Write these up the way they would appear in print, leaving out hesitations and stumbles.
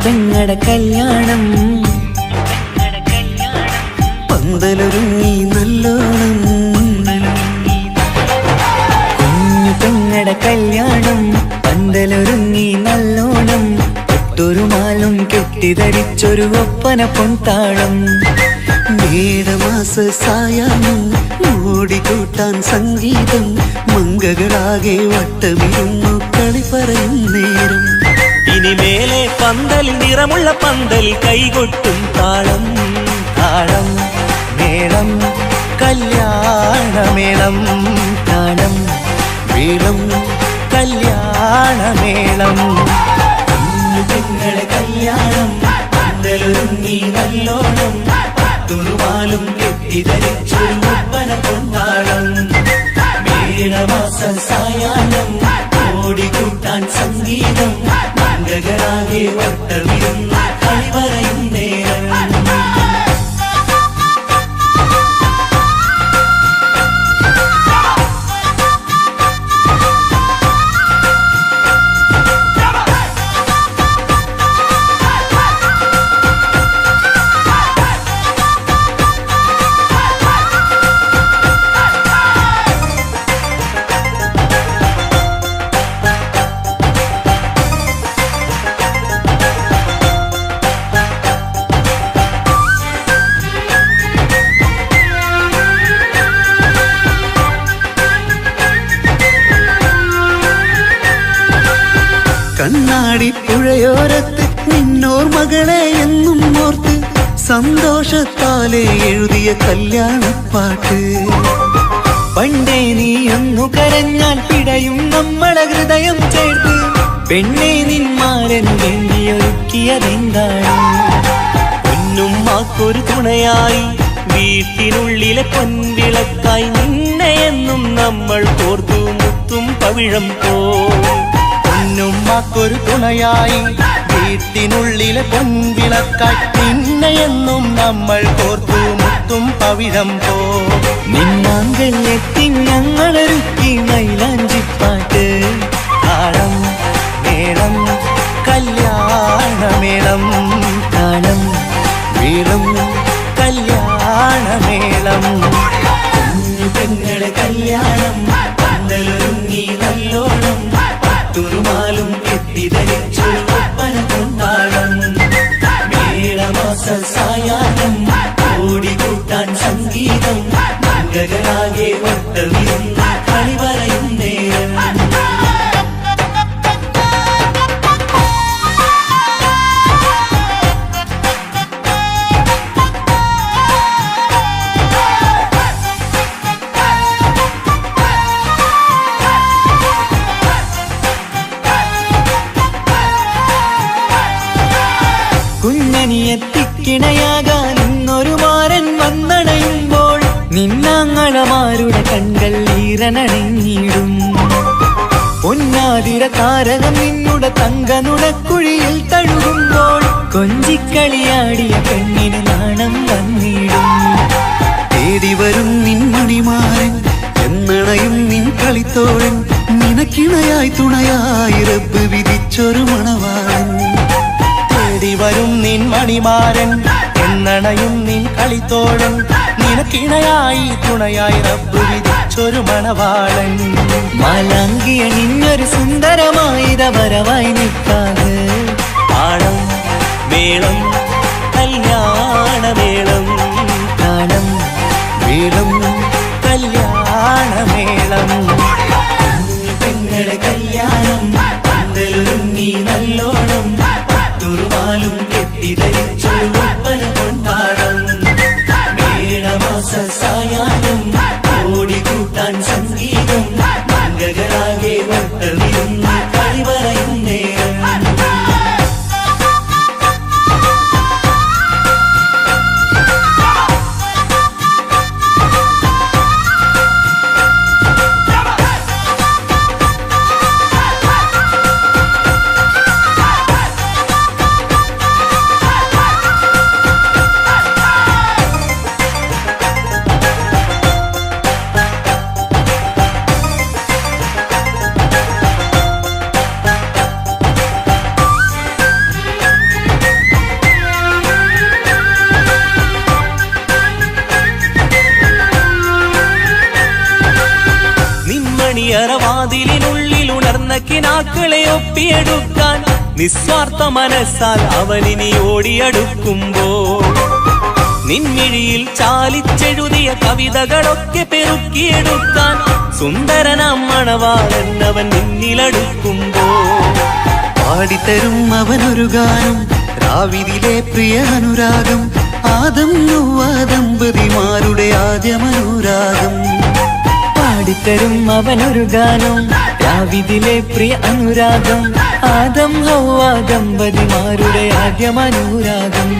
പെങ്ങടെ കല്യാണം പന്തലൊരുങ്ങി നല്ലോണം. കുഞ്ഞു പെങ്ങടെ കല്യാണം പന്തലൊരുങ്ങി നല്ലോണം. ഒട്ടൊരു മാലും കെട്ടിധരിച്ചൊരു ഒപ്പന പൊൻതാളം. മേടമാസ സായാഹ്നം ഓടിക്കൂട്ടാൻ സംഗീതം. മംഗകളാകെ വട്ടമിരുന്നു കളി പറയും നേരം. ഇനിമേലെ പന്തൽ നിറമുള്ള പന്തൽ കൈകൊട്ടും താളം. താളം മേളം കല്യാണമേളം. താളം മേളം കല്യാണമേളം. കുഞ്ഞുങ്ങളെ കല്യാണം പന്തലൊരുങ്ങി നല്ലോണം. തുറുമാലും കെട്ടിധരിച്ചൊരു ഒപ്പന പൊൻതാളം. മേടമാസ സായാഹ്നം ഓടിക്കൂട്ടാൻ സംഗീതം. മംഗകളാകെ വട്ടമിരുന്ന് കളി പറയും നേരം. കണ്ണാടി പുഴയോരത്ത് നിന്നോർ മകളെ എന്നും ഓർത്ത് സന്തോഷത്താലെ എഴുതിയ കല്യാണപ്പാട്ട്. പണ്ടേ നീ ഒന്നു കരഞ്ഞാൽ പിടയും നമ്മളെ ഹൃദയം ചേർത്ത്. പെണ്ണെ നിന്മാരൻ വേണ്ടിയൊരുക്കിയതെന്താണ്? പൊന്നുമ്മാക്കൊരു തുണയായി വീട്ടിനുള്ളിലെ പൊൻവിളക്കായി നിന്നെയെന്നും നമ്മൾ കോർത്തു മുത്തും പവിഴം പോ. പൊന്നുമ്മാക്കൊരു തുണയായി വീട്ടിനുള്ളിലെ പൊൻവിളക്കായി നിന്നെയെന്നും നമ്മൾ കോർത്തു മുത്തും പവിഴം പോ. നിന്നാങ്കൾ എത്തി ഞങ്ങളൊരുക്കി മൈലാഞ്ചിപ്പാട്ട്. താളം മേളം കല്യാണമേളം. താളം മേളം കല്യാണമേളം. കുഞ്ഞു പെങ്ങളെ കല്യാണം പന്തലൊരുങ്ങി നല്ലോണം. തുറുമാലും കെട്ടിധരിച്ചൊരു ഒപ്പന പൊൻതാളം. മേടമാസ സായാഹ്നം ഓടിക്കൂട്ടാൻ സംഗീതം. മംഗകളാകെ വട്ടമിരുന്ന് കളി പറയും നേരം. കുഞ്ഞനിയെത്തിക്കിണയാകാൻ ഇന്നൊരു മാരൻ വന്നണയുമ്പോൾ നിന്നാങ്ങളമാരുടെ കൺകൾ ഈറനണിഞ്ഞിടും. പൊന്നാതിര താരകം നിന്നുടെ തങ്കനുടക്കുഴിയിൽ തഴുകുമ്പോൾ കൊഞ്ചിക്കളിയാടിയ പെണ്ണിന് നാണം വന്നിടും. തേടി വരും നിൻ മണിമാരൻ എന്നണയും നിൻ കളിത്തോഴൻ. നിനക്കിണയായി തുണയായി റബ്ബ് വിധിച്ചൊരു മണവാളൻ. വരും നിൻ മണിമാരൻ എന്നണയും നിൻ കളിത്തോഴൻ. നിനക്കിണയായി തുണയായി റബ്ബ് വിധിച്ചൊരു മണവാളൻ. മാലാങ്കിയ നിന്നൊരു സുന്ദരമായിത വരവായി നിൽക്കാതെ. താളം മേളം കല്യാണമേളം. താളം മേളം കല്യാണമേളം. പെങ്ങളെ കല്യാണം പന്തലൊരുങ്ങി നല്ലോണം. തുറുമാലും കെട്ടിധരിച്ചൊരു ഒപ്പന പൊൻതാളം. മേടമാസ സായാഹ്നം ഓടിക്കൂട്ടാൻ സംഗീതം. മംഗകളാകെ വട്ടമിരുന്ന് കളി പറയും നേരം. മതിലിനുള്ളിൽ ഉണർന്ന കിനാക്കളെ ഒപ്പിയെടുക്കാൻ നിസ്വാർത്ഥ മനസ്സാൽ അവനിനി ഓടിയടുക്കുമ്പോൾ നിൻമിഴിയിൽ ചാലിച്ചെഴുതിയ കവിതകളൊക്കെ പെറുക്കിയെടുക്കാൻ സുന്ദരനാം മണവാളൻ അവൻ നിന്നിലടുക്കുമ്പോൾ പാടിത്തരും അവനൊരു ഗാനം രാവിതിലെ പ്രിയ അനുരാഗം ആദം ഹവ്വ ദമ്പതിമാരുടെ ആദ്യമനുരാഗം പാടിത്തരും അവനൊരു ഗാനം രാവിതിലെ പ്രിയ അനുരാഗം ആദം ഹവ്വ ദമ്പതിമാരുടെ ആദ്യമനുരാഗം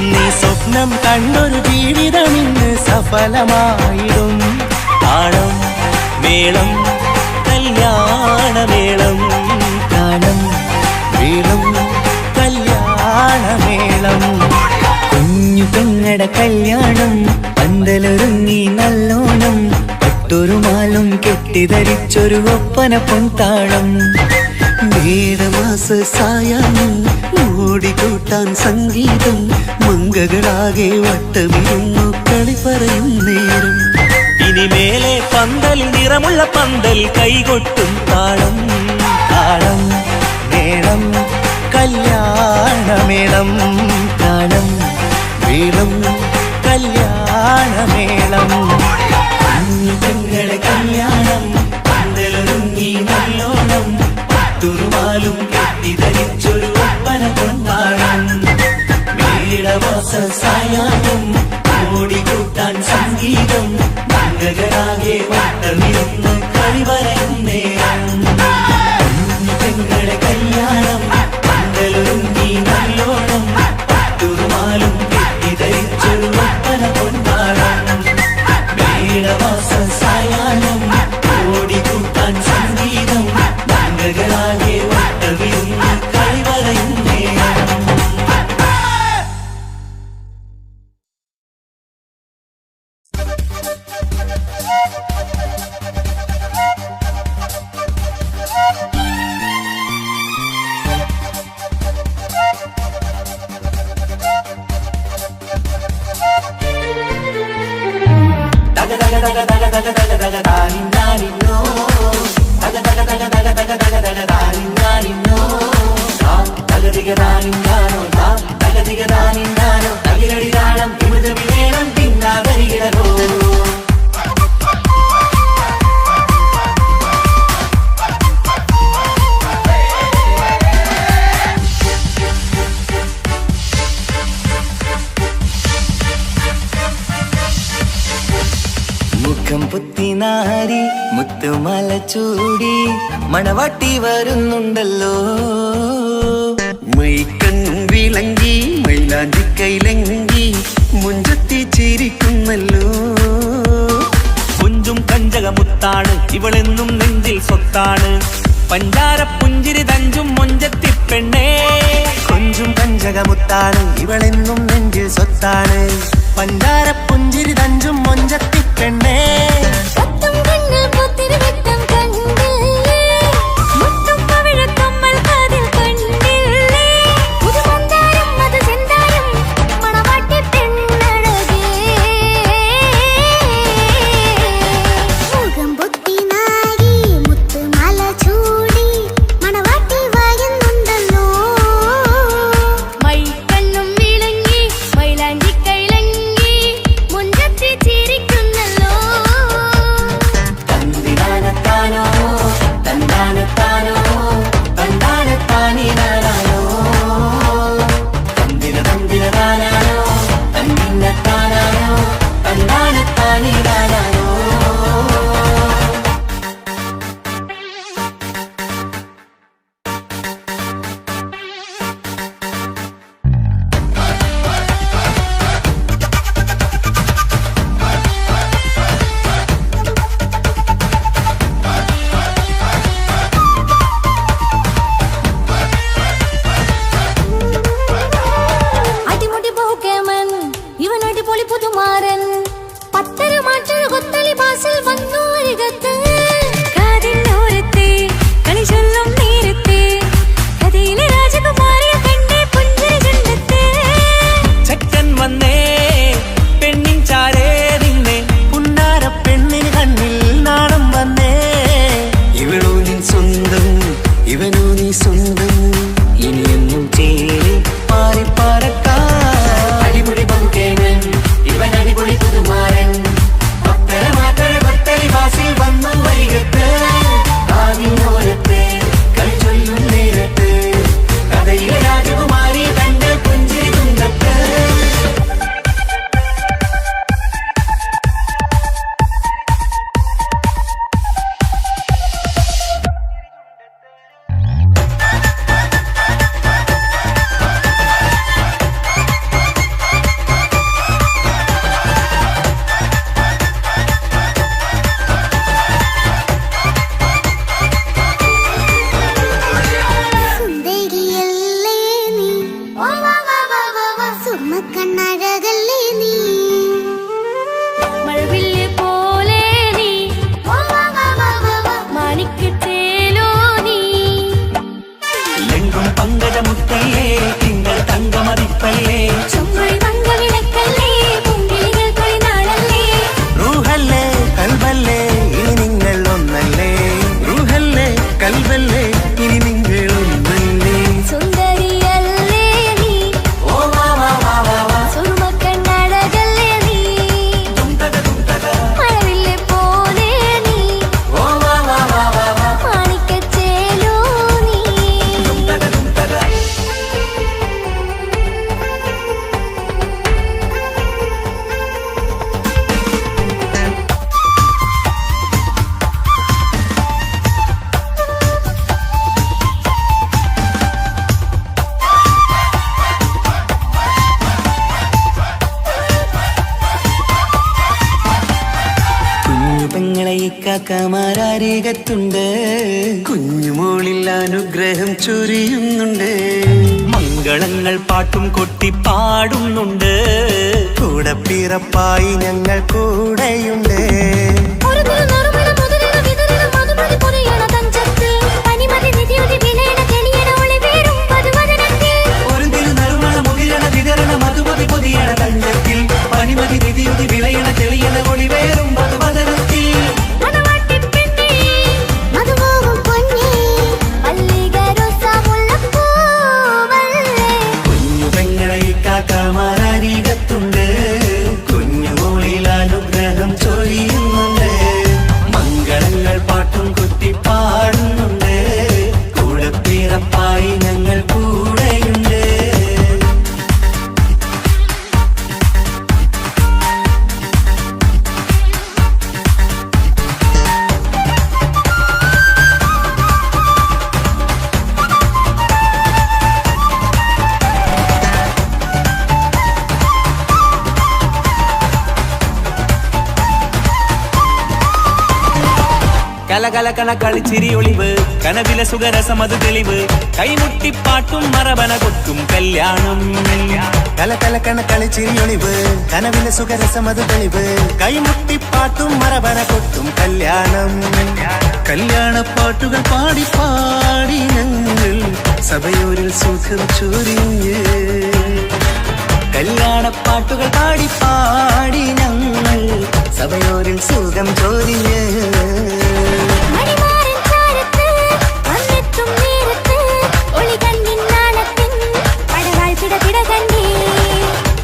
നീ സ്വപ്നം കണ്ടൊരു ജീവിതം ഇന്ന് സഫലമായിടും താളം മേളം കല്യാണമേളം താളം മേളം കല്യാണമേളം കുഞ്ഞു പെങ്ങട കല്യാണം പന്തലൊരുങ്ങി നല്ലോണം പട്ടൊരു മാലും കെട്ടിധരിച്ചൊരു ഒപ്പന പൊൻതാളം മേടമാസ സായാഹ്നം ഓടിക്കൂട്ടാൻ സംഗീതം മംഗകളാകെ വട്ടമിരുന്നു കളി പറയും നേരം ഇനിമേലെ പന്തൽ നിറമുള്ള പന്തൽ കൈകൊട്ടും താളം താളം മേളം കല്യാണമേളം താളം മേളം കല്യാണമേളം പെങ്ങളെ കല്യാണം പന്തലൊരുങ്ങി നല്ലോണം പട്ടുറുമാലും കെട്ടിധരിച്ചൊരു ഒപ്പന കൊണ്ടാടം മേടമാസ സായാഹ്നം ഓടിക്കൂട്ടാൻ സംഗീതം മംഗകളാകെ വട്ടമിരുന്ന് കളി പറയും നേരം പെങ്ങളെ കല്യാണം പന്തലൊരുങ്ങി നല്ലോണം പട്ടുറുമാലും കെട്ടിധരിച്ചൊരു ഒപ്പന കൊണ്ടാടം മേടമാസ സായാഹ്നം ഓടിക്കൂട്ടാൻ സംഗീതം മംഗകളാകെ വട്ടമിരുന്ന് കളി പറയും നേരം മുഖം പുത്തിനാരി മുത്തുമല ചൂടി മണവാട്ടി വരുന്നുണ്ടല്ലോ മൈക്കണ്ണും വിളങ്ങി മൈലാഞ്ചി കൈലങ്കി മുഞ്ചത്തി ചിരിക്കുന്നല്ലോ കൊഞ്ചും കഞ്ചകമുത്താണ് ഇവളെന്നും നെഞ്ചിൽ സ്വത്താണ് പഞ്ചാര പുഞ്ചിരി തഞ്ചും മൊഞ്ചത്തി പെണ്ണേ കൊഞ്ചും കഞ്ചകമുത്താണ് ഇവളെന്നും നെഞ്ചിൽ സ്വത്താണ് പഞ്ചാര പുഞ്ചിരി തഞ്ചും മൊഞ്ചത്തി പെണ്ണേ ഇവനോ നീ സ്വന്തം ഇനിയെന്നും ചേരി മാറി പറക്കാം അടിപൊളി ബഹുകേമൻ ഇവൻ അടിപൊളി പുതുമാരൻ ഭക്തര മാറ്റര ഭക്തരി വാസിൽ വന്നു വൈകത്ത് ആവിനോരത്ത് കളി ചൊല്ലും നേരത്ത് കഥയിലെ രാജകുമാരി തന്റെ പുഞ്ചിരി തുണ്ടത്ത് സുന്ദരിയല്ലേ നീ സുമക്കണ്ണഴകല്ലേ നീ മഴവില്ല് പോലെ നീ മാണിക്കച്ചേലോ നീ എങ്കും പങ്കജമുത്തല്ലേ തിങ്കൾ തങ്കമതിപ്പല്ലേ ചൊവ്വഴി മംഗവിളക്കല്ലേ പൂങ്കിളികൾ തൊഴിനാളല്ലേ റൂഹല്ലേ കൽബല്ലേ ഇനി നിങ്ങൾ ഒന്നല്ലേ റൂഹല്ലേ കൽബല്ലേ ഇനി നിങ്ങളൊന്നല്ലേ സുന്ദരിയല്ലേ നീ സുമക്കണ്ണഴകല്ലേ നീ മഴവില്ല് പോലെ നീ മാണിക്കച്ചേലോ നീ കുഞ്ഞു പെങ്ങളെ ഇക്കാക്കമാരാരികത്തുണ്ട് കുഞ്ഞുമോളിൽ അനുഗ്രഹം ചൊരിയുന്നുണ്ട് മംഗളങ്ങൾ പാട്ടും കൊട്ടി പാടുന്നുണ്ട് കൂടെ പിറപ്പായി ഞങ്ങൾ കൂടെയുണ്ട് ഒരു തിരുനറുമണ മുതിരണ വിതരണ മധുമതി പൊതിയണ തഞ്ചത്തിൽ പനിമതി നിധിയുതി വിലയണ തെളിയണ ഒളിവേറും മധുവദനത്തിൽ ഒരു തിരുനറുമണ മുകിരണ വിതരണ മധുമതി പൊതിയണ തഞ്ചത്തിൽ പനിമതി നിധിയുതി വിളയണ തെളിയണ ഒളിവേറും മധുവദനത്തിൽ മണവാട്ടിപ്പെണ്ണേ മധുമോഹം പൊന്നേ മല്ലികരൊസ മുല്ലപ്പൂവല്ലേ കുഞ്ഞു പെങ്ങളെ കാക്കമാരാരികത്തുണ്ട് കുഞ്ഞുമോളിൽ അനുഗ്രഹം ചൊരിയുന്നുണ്ട് മംഗളങ്ങൾ പാട്ടും കുത്തി പാടുന്നുണ്ട് കൂടെ പിറപ്പായി ഞങ്ങൾ കൂടെയുണ്ട് കലകലകണ കളിച്ചിരി ഒളിവ് കനവിലെ സുഖരസമത് തെളിവ് കൈമുട്ടിപ്പാട്ടും മറവന കൊട്ടും കല്യാണം കലകലക്കണ കളിച്ചിരിയൊളിവ് കനവിലെ സുഖരസമത് തെളിവ് കൈമുട്ടിപ്പാട്ടും മറവന കൊട്ടും കല്യാണം കല്യാണപ്പാട്ടുകൾ പാടി പാടി ഞങ്ങൾ സഭയോരിൽ സുഖം ചൊരിഞ്ഞ് കല്യാണപ്പാട്ടുകൾ പാടി പാടി ഞങ്ങൾ സഭയോരിൽ സുഖം ചോദിഞ്ഞ് മണിമാരൻ ചാരത്ത് വന്നെത്തും നേരത്ത് ഒളികണ്ണിൻ നാണത്തിൻ പടവാൾ പിടപിട കണ്ടേ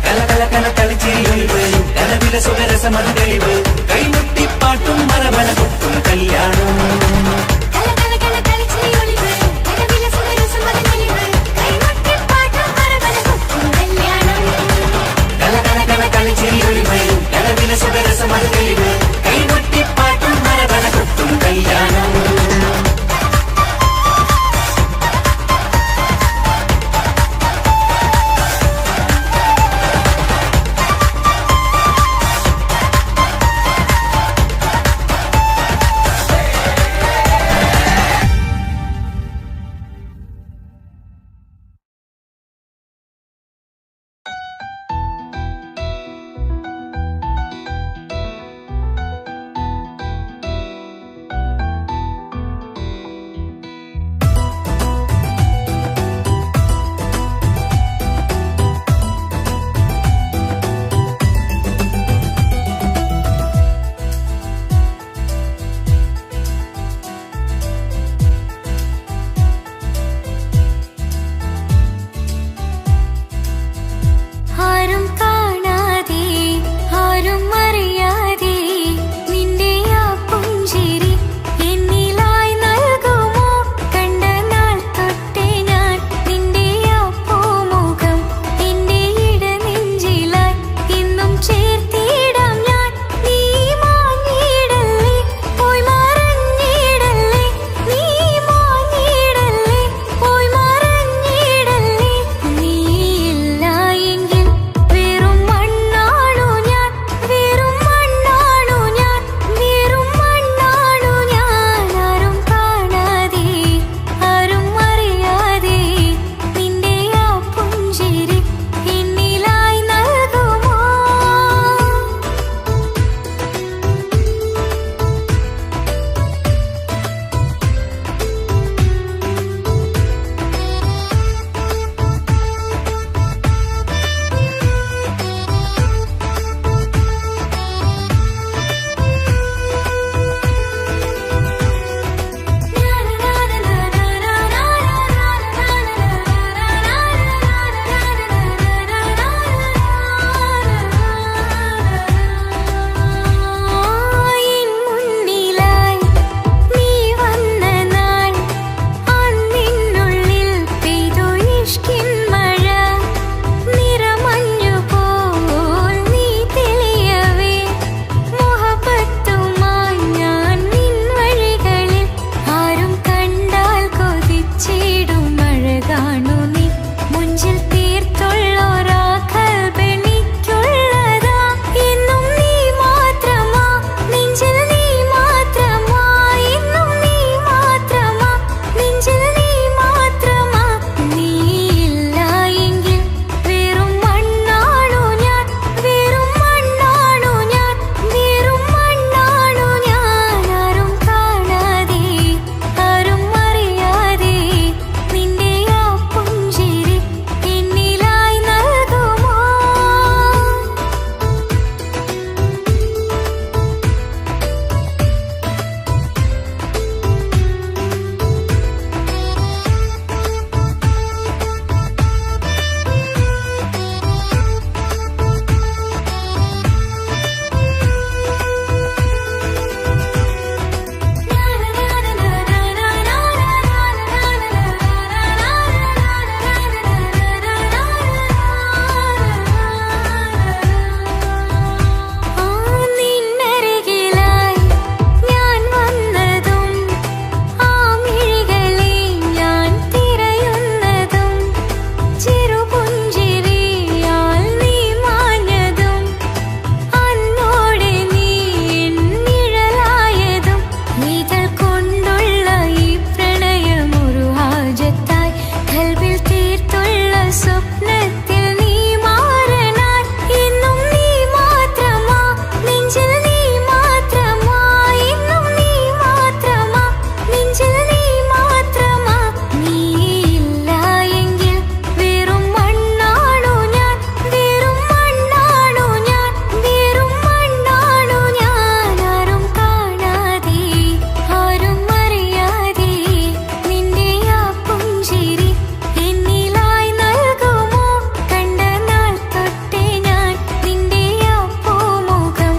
കലകലകണ കളിച്ചിരിയൊളിവ് കനവിലെ സുഖരസമത് തെളിവ് കൈമുട്ടിപ്പാട്ടും മറവന കൊട്ടും കല്യാണം കലകലകണ കളിച്ചിരിയൊളിവ് കനവിലെ സുഖരസമത് തെളിവ് കൈമുട്ടിപ്പാട്ടും മറവന കൊട്ടും കല്യാണം കലകലകണ കളിച്ചിരിയൊളിവ് കനവിലെ സുഖരസമത് തെളിവ് കൈമുട്ടിപ്പാട്ടും മറവന കൊട്ടും ആരാണു നീ മുഞ്ചിൽ തീർത്തുള്ളോരാ കൽബെനിക്കുള്ളതാ എന്നും നീ മാത്രമാ നെഞ്ചിൽ നീ മാത്രമാ എന്നും നീ മാത്രമാ നെഞ്ചിൽ നീ മാത്രമാ നീ ഇല്ല എങ്കിൽ വെറും മണ്ണാണു ഞാൻ വെറും മണ്ണാണു ഞാൻ വെറും മണ്ണാണു ഞാൻ ആരും കാണാതെ ആരും അറിയാതെ നിന്റെ ആ പുഞ്ചിരി എന്നിലായി നൽകുമോ നിന്നരികിലായി ഞാൻ വന്നതും ആ മിഴികളെ ഞാൻ തിരയുന്നതും ചെറുപുഞ്ചിരിയാൽ നീ മാഞ്ഞതും അന്നോടെ നീ നിഴലായതും നീതൽ കൊണ്ടുള്ള ഈ പ്രണയമൊരു ഹാജത്തായി കൽബിൽ തീർത്തുള്ള സ്വപ്നത്തിൽ നീ മാറനായി എന്നും നീ മാത്രമാ നെഞ്ചിൽ നീ മാത്രമാ എന്നും നീ മാത്രമാ നെഞ്ചിൽ നീ മാത്രമാ നീ ഇല്ല എങ്കിൽ വെറും മണ്ണാണു ഞാൻ വെറും മണ്ണാണു ഞാൻ വെറും മണ്ണാണു ഞാൻ ആരും കാണാതെ ആരും അറിയാതെ നിന്റെ ആ പുഞ്ചിരി എന്നിലായി നൽകുമോ കണ്ട നാൾ തൊട്ടേ ഞാൻ നിന്റെ ആ പൂമുഖം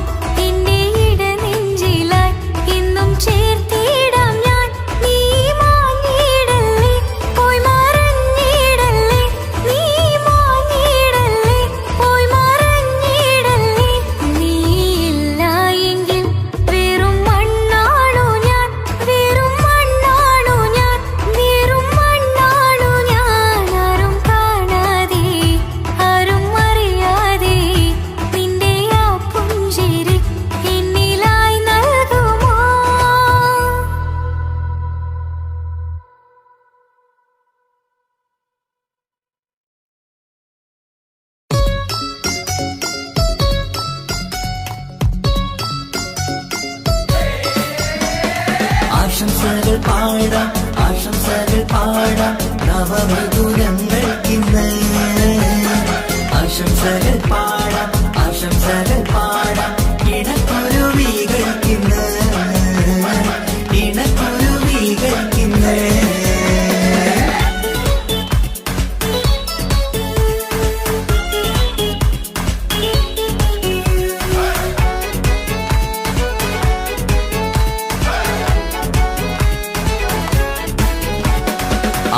എന്റെ ഇടനെഞ്ചിലായി എന്നും ചേർത്തിടാം ഞാൻ നീ മാഞ്ഞിടല്ലേ പോയി മറഞ്ഞിടല്ലേ നീ മാഞ്ഞിടല്ലേ പോയി മറഞ്ഞിടല്ലേ നീ ഇല്ല എങ്കിൽ വെറും മണ്ണാണു ഞാൻ വെറും മണ്ണാണു ഞാൻ വെറും മണ്ണാണു ഞാൻ ആരും കാണാതെ ആരും അറിയാതെ നിന്റെ ആ പുഞ്ചിരി എന്നിലായി നൽകുമോ ആശംസകൾ പാടാം ആശംസകൾ പാടാം നവമധുരങ്ങൾക്കിന്ന് ആശംസകൾ പാടാം ആശംസകൾ പാടാം ഇണക്കുരുവികൾക്കിന്ന് ഇണക്കുരുവികൾക്കിന്ന്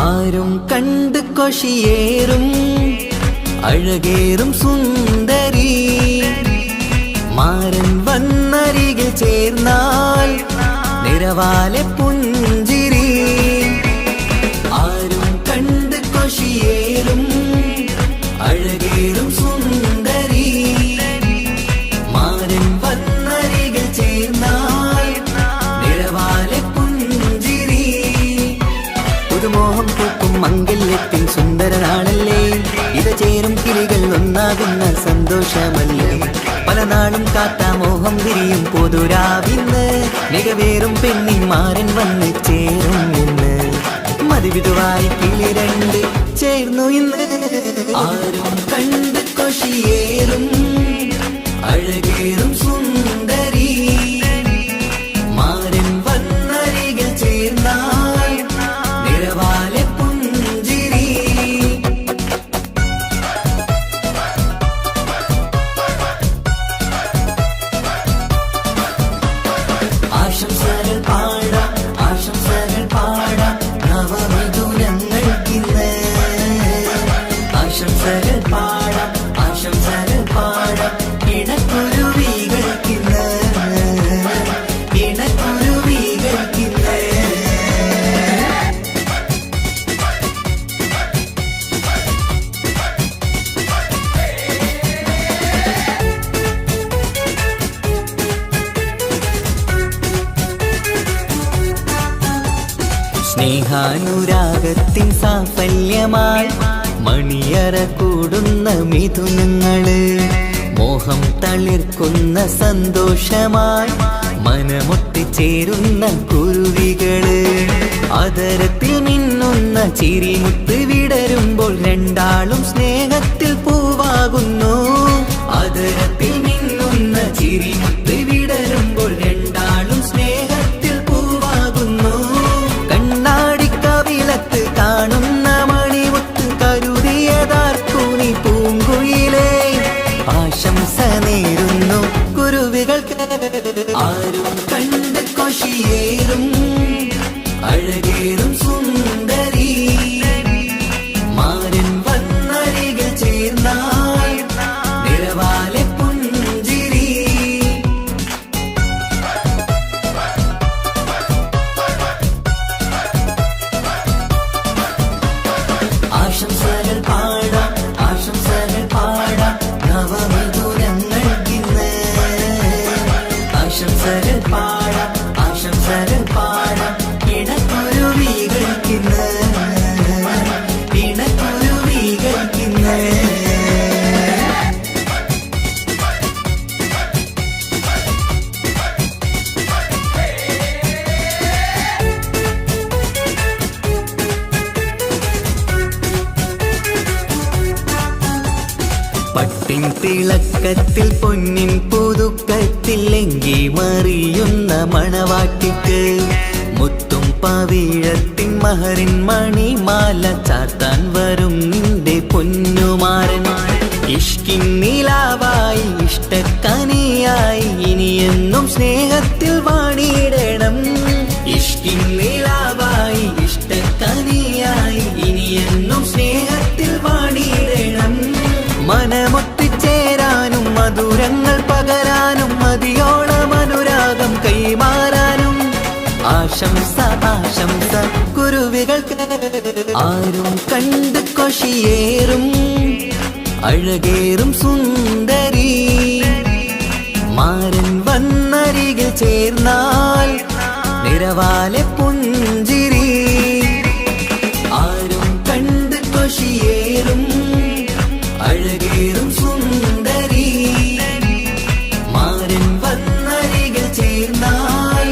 ആരും കണ്ട് കൊഷിയേറും അഴകേറും സുന്ദരി മാരൻ വന്നരികിൽ ചേർന്നാൽ നിറവാലെ പുഞ്ചിരി ആരും കണ്ട് കൊഷിയേറും അഴകേറും സുന്ദരി മാരൻ വന്നരികിൽ ചേർന്നാൽ നിറവാലെ പുഞ്ചിരി പുതുമോഹം പൂക്കും മംഗല്യത്തിൻ സുന്ദരനാണല്ലേ ഇത് ചേരും കിളികൾ ഒന്നാകുന്ന സന്തോഷമല്ലേ പല നാളും കാത്ത മോഹം വിരിയും പൊതുരാവിന്ന് മികവേറും പെണ്ണിന്മാരൻ വന്ന് ചേരും ഇന്ന് മതിവിധുവായി കിളി രണ്ട് ചേർന്നു ഇന്ന് ആരും കണ്ട് കൊഷിയേറും അഴകേറും സുന്ദരി മാരൻ വന്നരികിൽ ചേർന്നാൽ നിറവാലെ പുഞ്ചിരി ആശംസകൾ പാടാം ആശംസകൾ പാടാം നവമധുരങ്ങൾക്കിന്ന് ആശംസകൾ പാടാം ആശംസകൾ പാടാം ഇണക്കുരുവികൾക്കിന്ന് സ്നേഹാനുരാഗത്തിൻ സാഫല്യമായി മണിയറ കൂടുന്ന മിഥുനങ്ങള്, മോഹം തളിർക്കുന്ന സന്തോഷമായി മനമൊട്ടിച്ചേരുന്ന കുരുവികള്, അതരത്തിൽ മിന്നുന്ന ചിരിമുത്ത് വിടരുമ്പോൾ രണ്ടാളും സ്നേഹത്തിൽ പൂവാകുന്നു. അതരത്തിൽ മിന്നുന്ന ചിരിമുത്ത് വിടരുമ്പോൾ രണ്ടാളും സ്നേഹത്തിൽ പൂവാകുന്നു. കണ്ണാടിക്കവിളത്ത് കാണുന്ന മണിമുത്ത് കരുതിയതാർക്കു നീ പൂങ്കുയിലേ, ആശംസ നേരുന്നു കുരുവികൾക്ക്. ആരും കണ്ട് കൊഷിയേറും അഴകേറും സുന്ദരി, മാരൻ വന്നരികിൽ ചേർന്നാൽ നിറവാലെ പുഞ്ചിരി. ആശംസകൾ പാടാം, ആശംസകൾ പാടാം നവമിഥുനങ്ങൾക്കിന്ന്. ആശംസകൾ പാടാം, ആശംസകൾ പാടാം ഇണക്കുരുവികൾക്കിന്ന്, ഇണക്കുരുവികൾക്കിന്ന്. പട്ടിൻ തിളക്കത്തിൽ പൊന്നിൻ പുതുക്കത്തിൽ എങ്കി മറിയുന്ന മണവാട്ടിക്ക്, മുത്തും പവിഴത്തിൻ മഹറിൻ മണിമാല ചാർത്താൻ വരും നിന്റെ പൊന്നുമാരൻ. ഇഷ്കിൻ നിലാവായി ഇഷ്ടക്കനിയായി ഇനിയെന്നും സ്നേഹത്തിൽ വാണിയിടണം. ഇഷ്കിൻ നിലാവായി ഇഷ്ടക്കനിയായി ഇനിയെന്നും സ്നേഹത്തിൽ വാണിയിടണം. മനമൊത്തിച്ചേരാനും മധുരങ്ങൾ പകരാനും മതിയോളം അനുരാഗം കൈമാറാനും ആശംസ, ആശംസ കുരുവികൾക്ക്. ആരും കണ്ട് കൊഷിയേറും അഴകേറും സുന്ദരി, മാരൻ വന്നരികിൽ ചേർന്നാൽ നിറവാലെ പുഞ്ചിരി. ആരും കണ്ട് കൊഷിയേറും അഴകേറും സുന്ദരി, മാരൻ വന്നരികിൽ ചേർന്നാൽ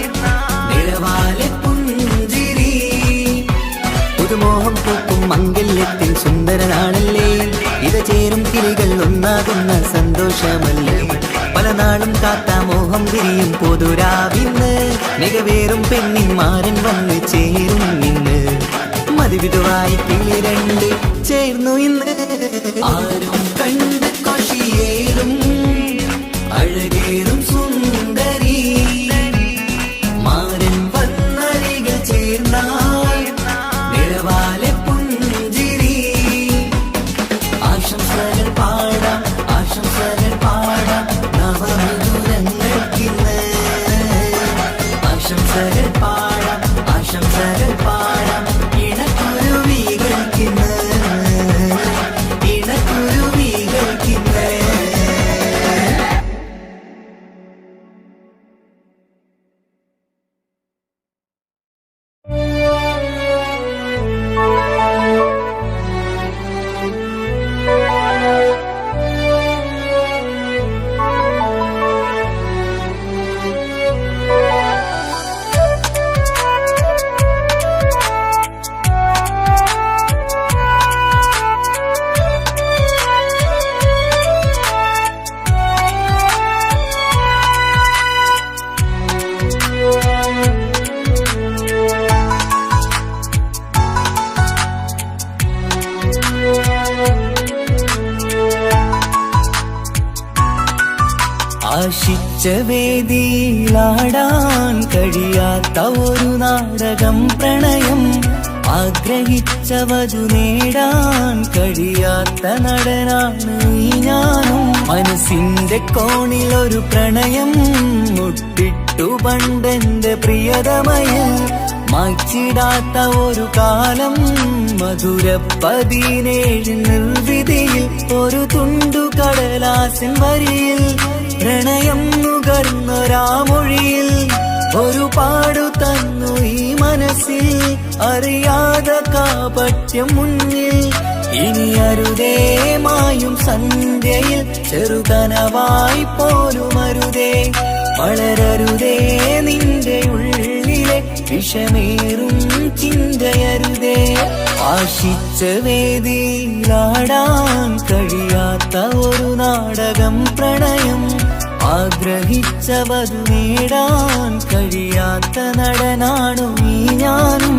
നിറവാലെ പുഞ്ചിരി. പുതുമോഹം പൂക്കും മംഗല്യത്തിൻ സുന്ദരനാണല്ലേ, ഇത് ചേരും കിളികൾ ഒന്നാകുന്ന സന്തോഷമല്ലേ. പല നാളും കാത്ത മോഹം വിരിയും പൊതുരാവിന്ന്, മികവേറും പെണ്ണിൻ മാരൻ വന്ന് ചേരും ഇന്ന്. മതിവിധുവായി കിളി രണ്ട് ചേർന്നു ഇന്ന്. ആരും കണ്ട് കൊഷിയേറും അഴകേറും സുന്ദരി, മാരൻ വന്നരികിൽ ചേർന്നാൽ നിറവാലെ പുഞ്ചിരി. ആശംസകൾ പാടാം, ആശംസകൾ പാടാം നവമിഥുനങ്ങൾക്കിന്ന്. ആശംസകൾ പാടാം, ആശംസകൾ പാടാം ഇണക്കുരുവികൾക്കിന്ന്, ഇണക്കുരുവികൾക്കിന്ന്. ആശിച്ച വേദിയിലാടാൻ കഴിയാത്ത ഒരു നാടകം പ്രണയം, ആഗ്രഹിച്ച വധു നേടാൻ കഴിയാത്ത നടനാണ് ഈ ഞാനും. മനസ്സിന്റെ കോണിലൊരു പ്രണയം മുട്ടിട്ടു പണ്ടെന്റെ പ്രിയതമയിൽ, മായ്ച്ചിടാത്ത ഒരു കാലം മധുര 17 നിർവിധിയിൽ, ഒരു തുണ്ടു കടലാസിൻ വരിയിൽ പ്രണയം നുകർന്നൊരാമൊഴിയിൽ ഒരുപാടു തന്നു ഈ മനസ്സിൽ അറിയാതെ കാപട്യം മുന്നിൽ ഇനി അരുതേ മായും സന്ധ്യയിൽ ചെറുകനവായി പോലും അരുതേ വളരരുതേ നിന്റെ ഉള്ളിലെ വിഷമേറും ചിന്തയരുതേ ആശിച്ച വേദിയിലാടാൻ കഴിയാത്ത ഒരു നാടകം പ്രണയം ആഗ്രഹിച്ചവതു നേടാൻ കഴിയാത്ത നടനാണു നീ ഞാനും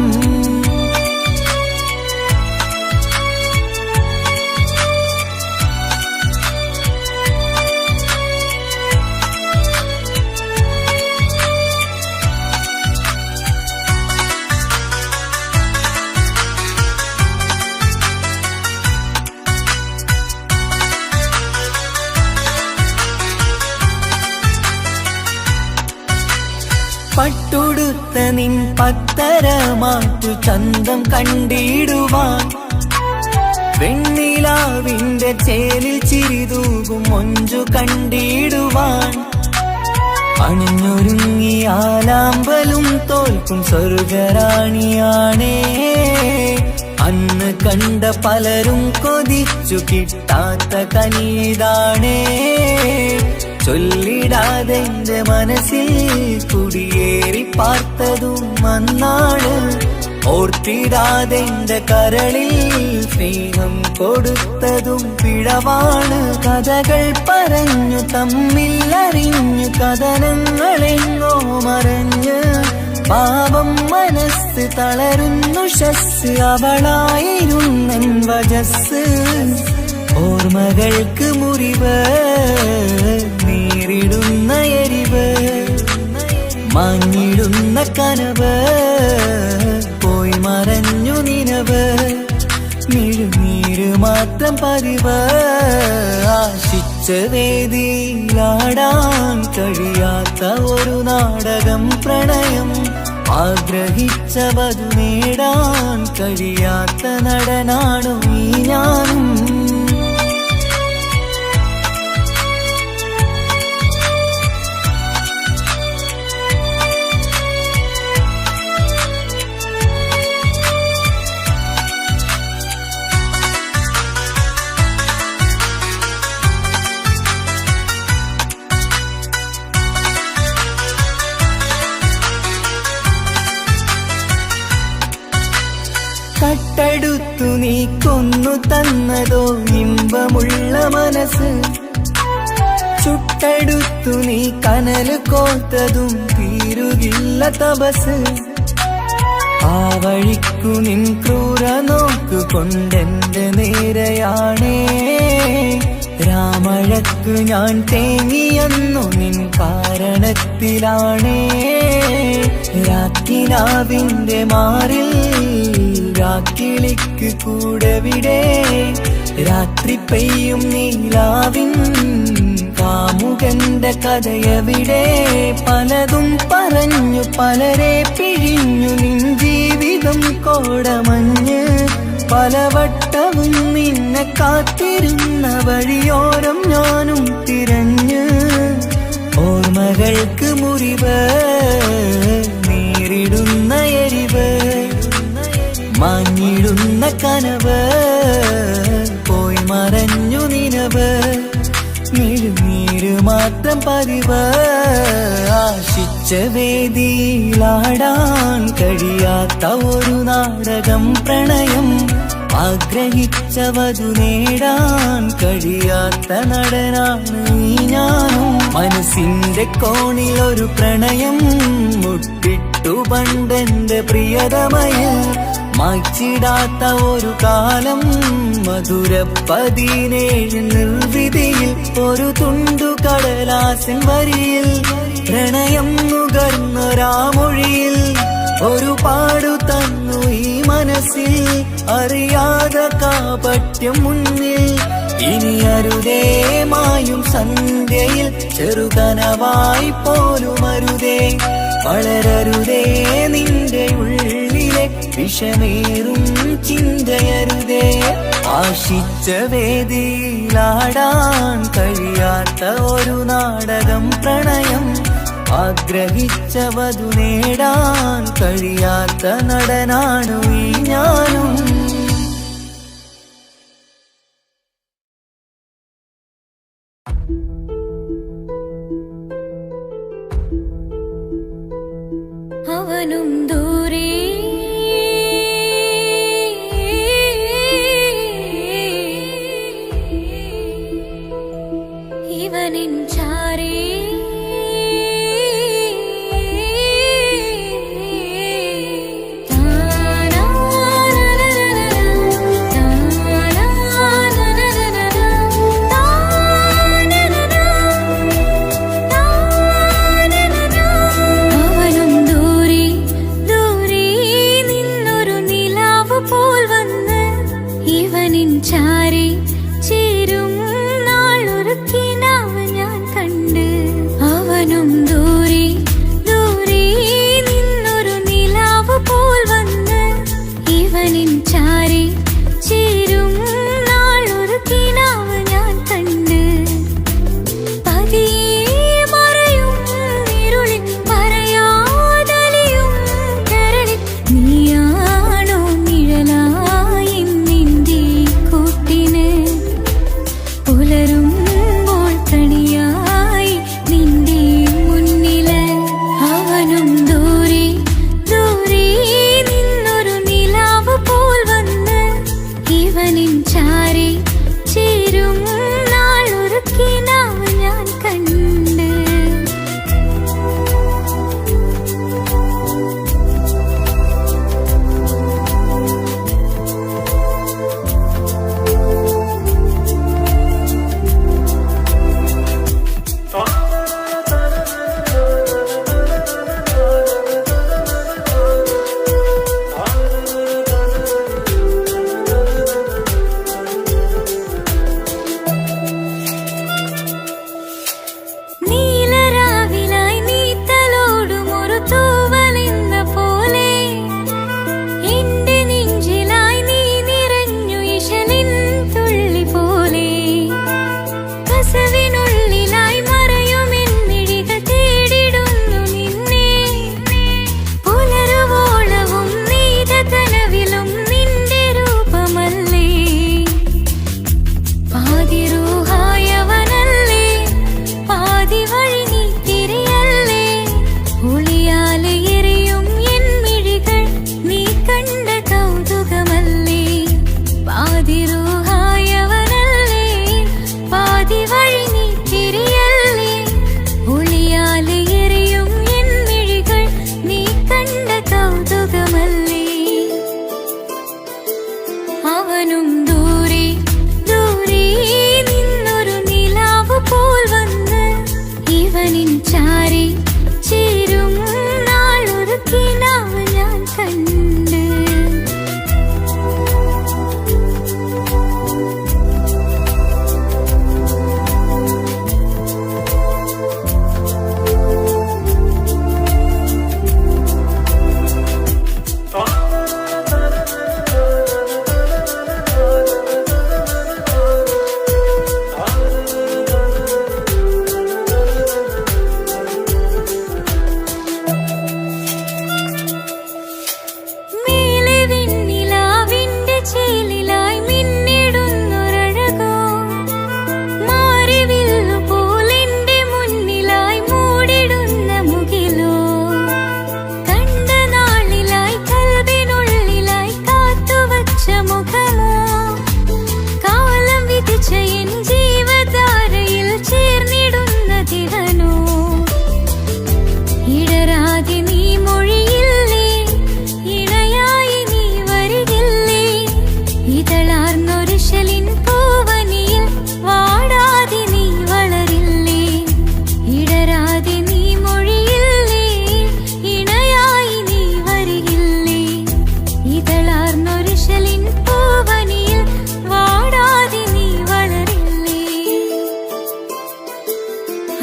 പട്ടുടുത്ത നിൻ പത്തരമാറ്റു ചന്തം കണ്ടിടുവാൻ വെണ്ണിലാവിന്റെ ചേലിൽ ചിരിതൂകും മൊഞ്ചു കണ്ടിടുവാൻ അണിഞ്ഞൊരുങ്ങിയാലാമ്പലും തോൽക്കും സ്വർഗറാണിയാണേ അന്ന് കണ്ട പലരും കൊതിച്ചു കിട്ടാത്ത കനിതാണേ ചൊല്ലിടാതെ എന്റെ മനസ്സിൽ കുടിയേറി പാർത്തതും അന്നാണ് ഓർത്തിടാതെ എന്റെ കരളിൽ സ്നേഹം കൊടുത്തതും പിഴവാണ് കഥകൾ പറഞ്ഞു തമ്മിൽ അറിഞ്ഞു കഥനങ്ങളെങ്ങോ മറഞ്ഞ് പാപം മനസ്സ് തളരുന്നു ശസ് അവളായിരുന്നൻ വജസ് ഓർമ്മകൾക്ക് മുറിവ് നേരിടുന്ന എരിവ് മാഞ്ഞിടുന്ന കനവ് പോയി മറഞ്ഞു നിനവ് മിഴുനീര് മാത്രം പതിവ് ആശിച്ച വേദിയിലാടാൻ കഴിയാത്ത ഒരു നാടകം പ്രണയം ആഗ്രഹിച്ചവതു നേടാൻ കഴിയാത്ത നടനാണു നീ ഞാനും കട്ടെടുത്തു നീ കൊന്നു തന്നതോ ഇമ്പമുള്ള മനസ്സ് ചുട്ടെടുത്തു നീ കനല് കോത്തതും തീരുകില്ല തപസ് ആ വഴിക്കു നിൻ ക്രൂര നോക്കു കൊണ്ടെന്റെ നേരെയാണേ രാമഴക്കു ഞാൻ തേങ്ങിയെന്നു നിൻ കാരണത്തിലാണേ രാക്കിനാവിന്റെ മാറിൽ രാക്കിളിക്ക് കൂടവിടെ രാത്രി പെയ്യും നീലാവിൻ കാമുകന്റെ കഥയവിടെ പലതും പറഞ്ഞു പലരെ പിഴിഞ്ഞു നിൻ ജീവിതം കോടമഞ്ഞ് പലവട്ടവും നിന്നെ കാത്തിരുന്ന വഴിയോരം ഞാനും തിരഞ്ഞ് ഓർമ്മകൾക്ക് മുറിവ് നേരിടുന്ന എരിവ് മാഞ്ഞിടുന്ന കനവ് പോയി മറഞ്ഞു നിനവ് മിഴുനീര് മാത്രം പതിവ് ആശിച്ച വേദിയിലാടാൻ കഴിയാത്ത ഒരു നാടകം പ്രണയം ആഗ്രഹിച്ചവതു നേടാൻ കഴിയാത്ത നടനാണ് നീ ഞാനും മനസ്സിന്റെ കോണിൽ ഒരു പ്രണയം മുട്ടിട്ടു പണ്ടെന്റെ പ്രിയതമയിൽ മായ്ച്ചിടാത്ത ഒരു കാലം മധുര 17 നിർവിധിയിൽ ഒരു തുണ്ടു കടലാസിൻ വരിയിൽ പ്രണയം നുകർന്നൊരാമൊഴിയിൽ ഒരുപാടു തന്നു ഈ മനസ്സിൽ അറിയാതെ കാപട്യം മുന്നിൽ ഇനി അരുതേ മായും സന്ധ്യയിൽ ചെറുകനവായി പോലും അരുതേ വളരരുതേ നിന്റെ ഉള്ളിലെ വിഷമേറും ചിന്തയരുതേ ആശിച്ച വേദിയിലാടാൻ കഴിയാത്ത ഒരു നാടകം പ്രണയം ആഗ്രഹിച്ചവതു നേടാൻ കഴിയാത്ത നടനാണു ഈ ഞാനും. അവനും ദൂരെ ഇവനിൻ ചാരേ ചാരി ചേരും നാളൊരുക്കി നാവ് ഞാൻ കണ്ട്. അവനും ദൂരെ ദൂരെ നിന്നൊരു നിലാവ് പോൽ വന്ന് ഇവനിൻ ചാരി ചേരും നാളൊരുക്കി നാവ് ഞാൻ കണ്ട്. പതിയെ മറയും ഇരുളിൽ പറയാതലിയും കരളിൽ നീയാണോ നിഴലായി പുലരുമ്പോൾ കണിയായി നിന്റെ മുന്നില്. അവനും ദൂരെ ദൂരെ നിന്നൊരു നിലാവ് പോൽ വന്ന് ഇവനിൻ ചാരി ചേരും നാളൊരുക്കി നാവ് ഞാൻ കണ്ട്. അവനും ദൂരെ ദൂരെ നിന്നൊരു നിലാവ് പോൽ വന്ന് ഇവനിൻ ചാരി ചേരും നാളൊരുക്കി നാവ് ഞാൻ കണ്ട്.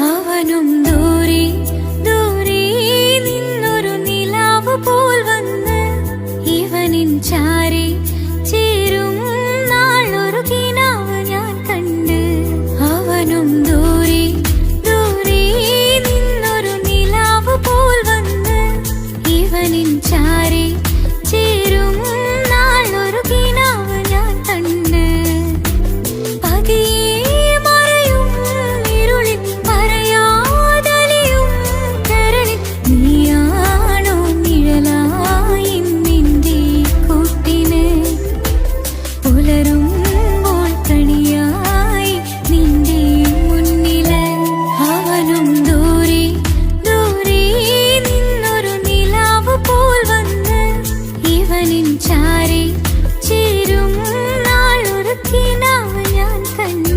അവനും ദൂരെ ദൂരെ നിന്നൊരു നിലാവ് പോൽ വന്ന് ഇവനിൻ ചാരി ചേരും നാളൊരുക്കി നാവ് ഞാൻ കണ്ട്. അവനും ദൂരെ ദൂരെ നിന്നൊരു നിലാവ് ചാരി ചേരും നാളൊരു കിനാവ് ഞാൻ കണ്ട്.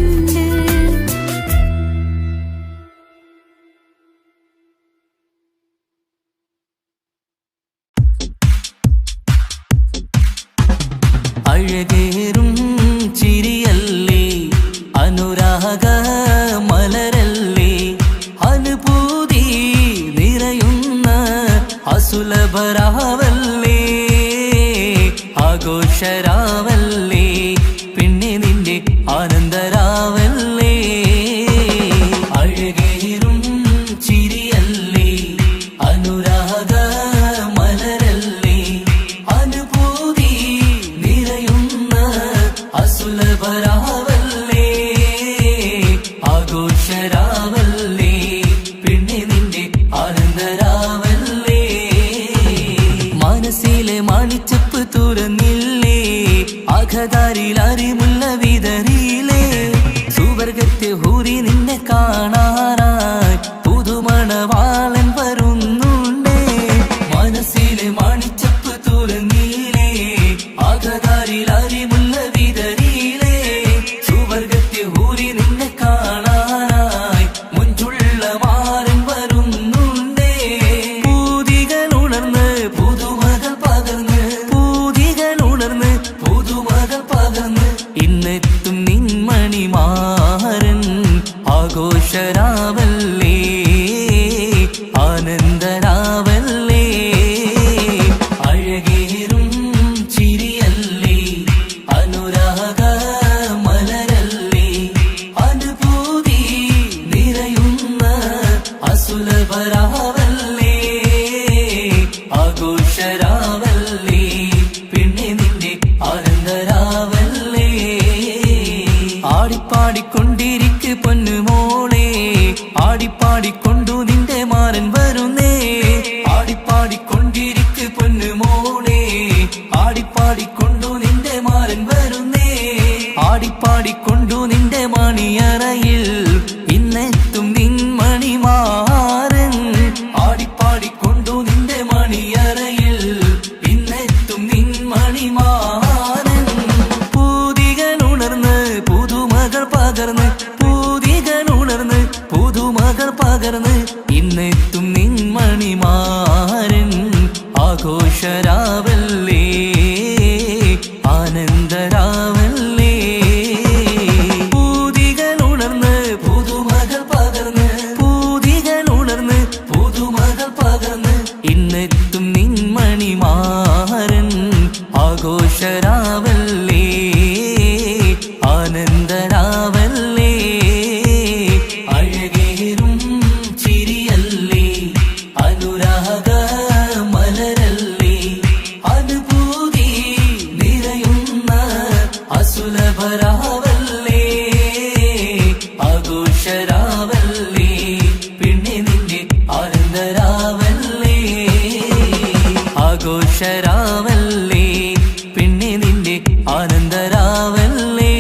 അഴകേറും ചിരിയല്ലേ അനുരാഗ മലരല്ലേ അനുഭൂതി നിറയുന്ന അസുലഭരാവല്ലേ ആഘോഷരാവല്ലേ പിന്നെ നിന്റെ ആനന്ദരാവല്ലേ. അഴകേറും ചിരിയല്ലേ അനുരാഗ മലരല്ലേ അനുഭൂതി നിറയുന്ന അസുലഭരാവല്ലേ ആഘോഷരാവല്ലേ പിന്നെ നിന്റെ ആനന്ദരാവല്ലേ. മനസ്സിലെ മാണിച്ചപ്പ് തുറന്നില്ലേ ആഘതാരിൽ അറിമുള്ള വിതറിയില്ലേ സുവർഗത്തെ ഹൂരി നിന്നെ കാണാനായി പുതുമണവാളൻ വരുന്നുണ്ടേ. മനസ്സിലെ മാണിച്ചപ്പ് തുറന്നില്ലേ ആഘതാരിൽ അറിമുള്ള വിതറിയില്ലേ സുവർഗത്തെ ഹൂരി നിന്നെ കാണാനായി മുഞ്ചുള്ള മാരൻ വരുന്നുണ്ടേ. പൂതികൾ ഉണർന്ന് പുതുമകൾ പകർന്ന് പൂതികൾ ഉണർന്ന് പുതുമകൾ പകർന്ന് ഇന്നെത്തും നിൻമണിമാരൻ ആഘോഷരാവല്ലേ ആനന്ദരാവല്ലേ. അഴകേറും ചിരിയല്ലേ അനുരാഗ മലരല്ലേ അനുഭൂതി നിറയുന്ന അസുലഭരാവല്ലേ ആഘോഷരാവല്ലേ പിന്നെ നിന്റെ ആനന്ദരാവല്ലേ. ആടിപ്പാടിക്കൊണ്ടിരിക്ക് പൊന്നുമോളെ ആടിപ്പാടിക്കൊണ്ടു നിന്റെ മാരൻ വരുന്നേ. ആടിപ്പാടിക്കൊണ്ടിരിക്ക് പൊന്നുമോളെ ആടിപ്പാടിക്കൊണ്ടു നിന്റെ മാരൻ വരുന്നേ. ആടിപ്പാടിക്കൊണ്ടു നിന്റെ മണിയറയിൽ ഇന്നെത്തും നിൻമണിമാരൻ ആടിപ്പാടിക്കൊണ്ടു നിന്റെ മണിയറയിൽ ഇന്നെത്തും നിൻമണിമാരൻ. പൂതികൾ ഉണർന്ന് പുതുമകൾ പകർന്ന് പൂതികൾ ഉണർന്ന് പുതുമകൾ പകർന്ന് ഇന്നെത്തും നിൻമണിമാരൻ ആഘോഷരാവല്ലേ ആനന്ദരാവല്ലേ. പൂതികൾ ഉണർന്ന് പുതുമകൾ പകർന്ന് പൂതികൾ ഉണർന്ന് പുതുമകൾ പകർന്ന് ഇന്നെത്തും നിൻമണിമാരൻ ആഘോഷരാവല്ലേ ആനന്ദരാവല്ലേ. അഴകേറും ചിരിയല്ലേ അനുരാഗ മലരല്ലേ അനുഭൂതി നിറയുന്ന അസുലഭരാവല്ലേ ആഘോഷരാവല്ലേ പിന്നെ നിന്റെ ആനന്ദരാവല്ലേ ആഘോഷരാവല്ലേ പിന്നെ നിന്റെ ആനന്ദരാവല്ലേ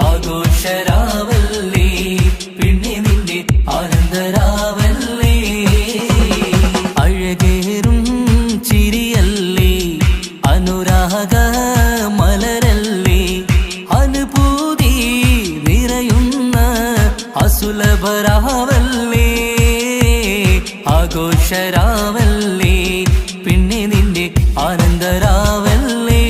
ആഘോഷരാവല്ലേ പിന്നെ നിന്റെ ആനന്ദരാവല്ലേ. അഴകേറും ചിരിയല്ലേ അനുരാഗ മലരല്ലേ അനുഭൂതി നിറയുന്ന അസുലഭരാവല്ലേ ആഘോഷരാവല്ലേ പിന്നെ നിന്റെ ആനന്ദരാവല്ലേ.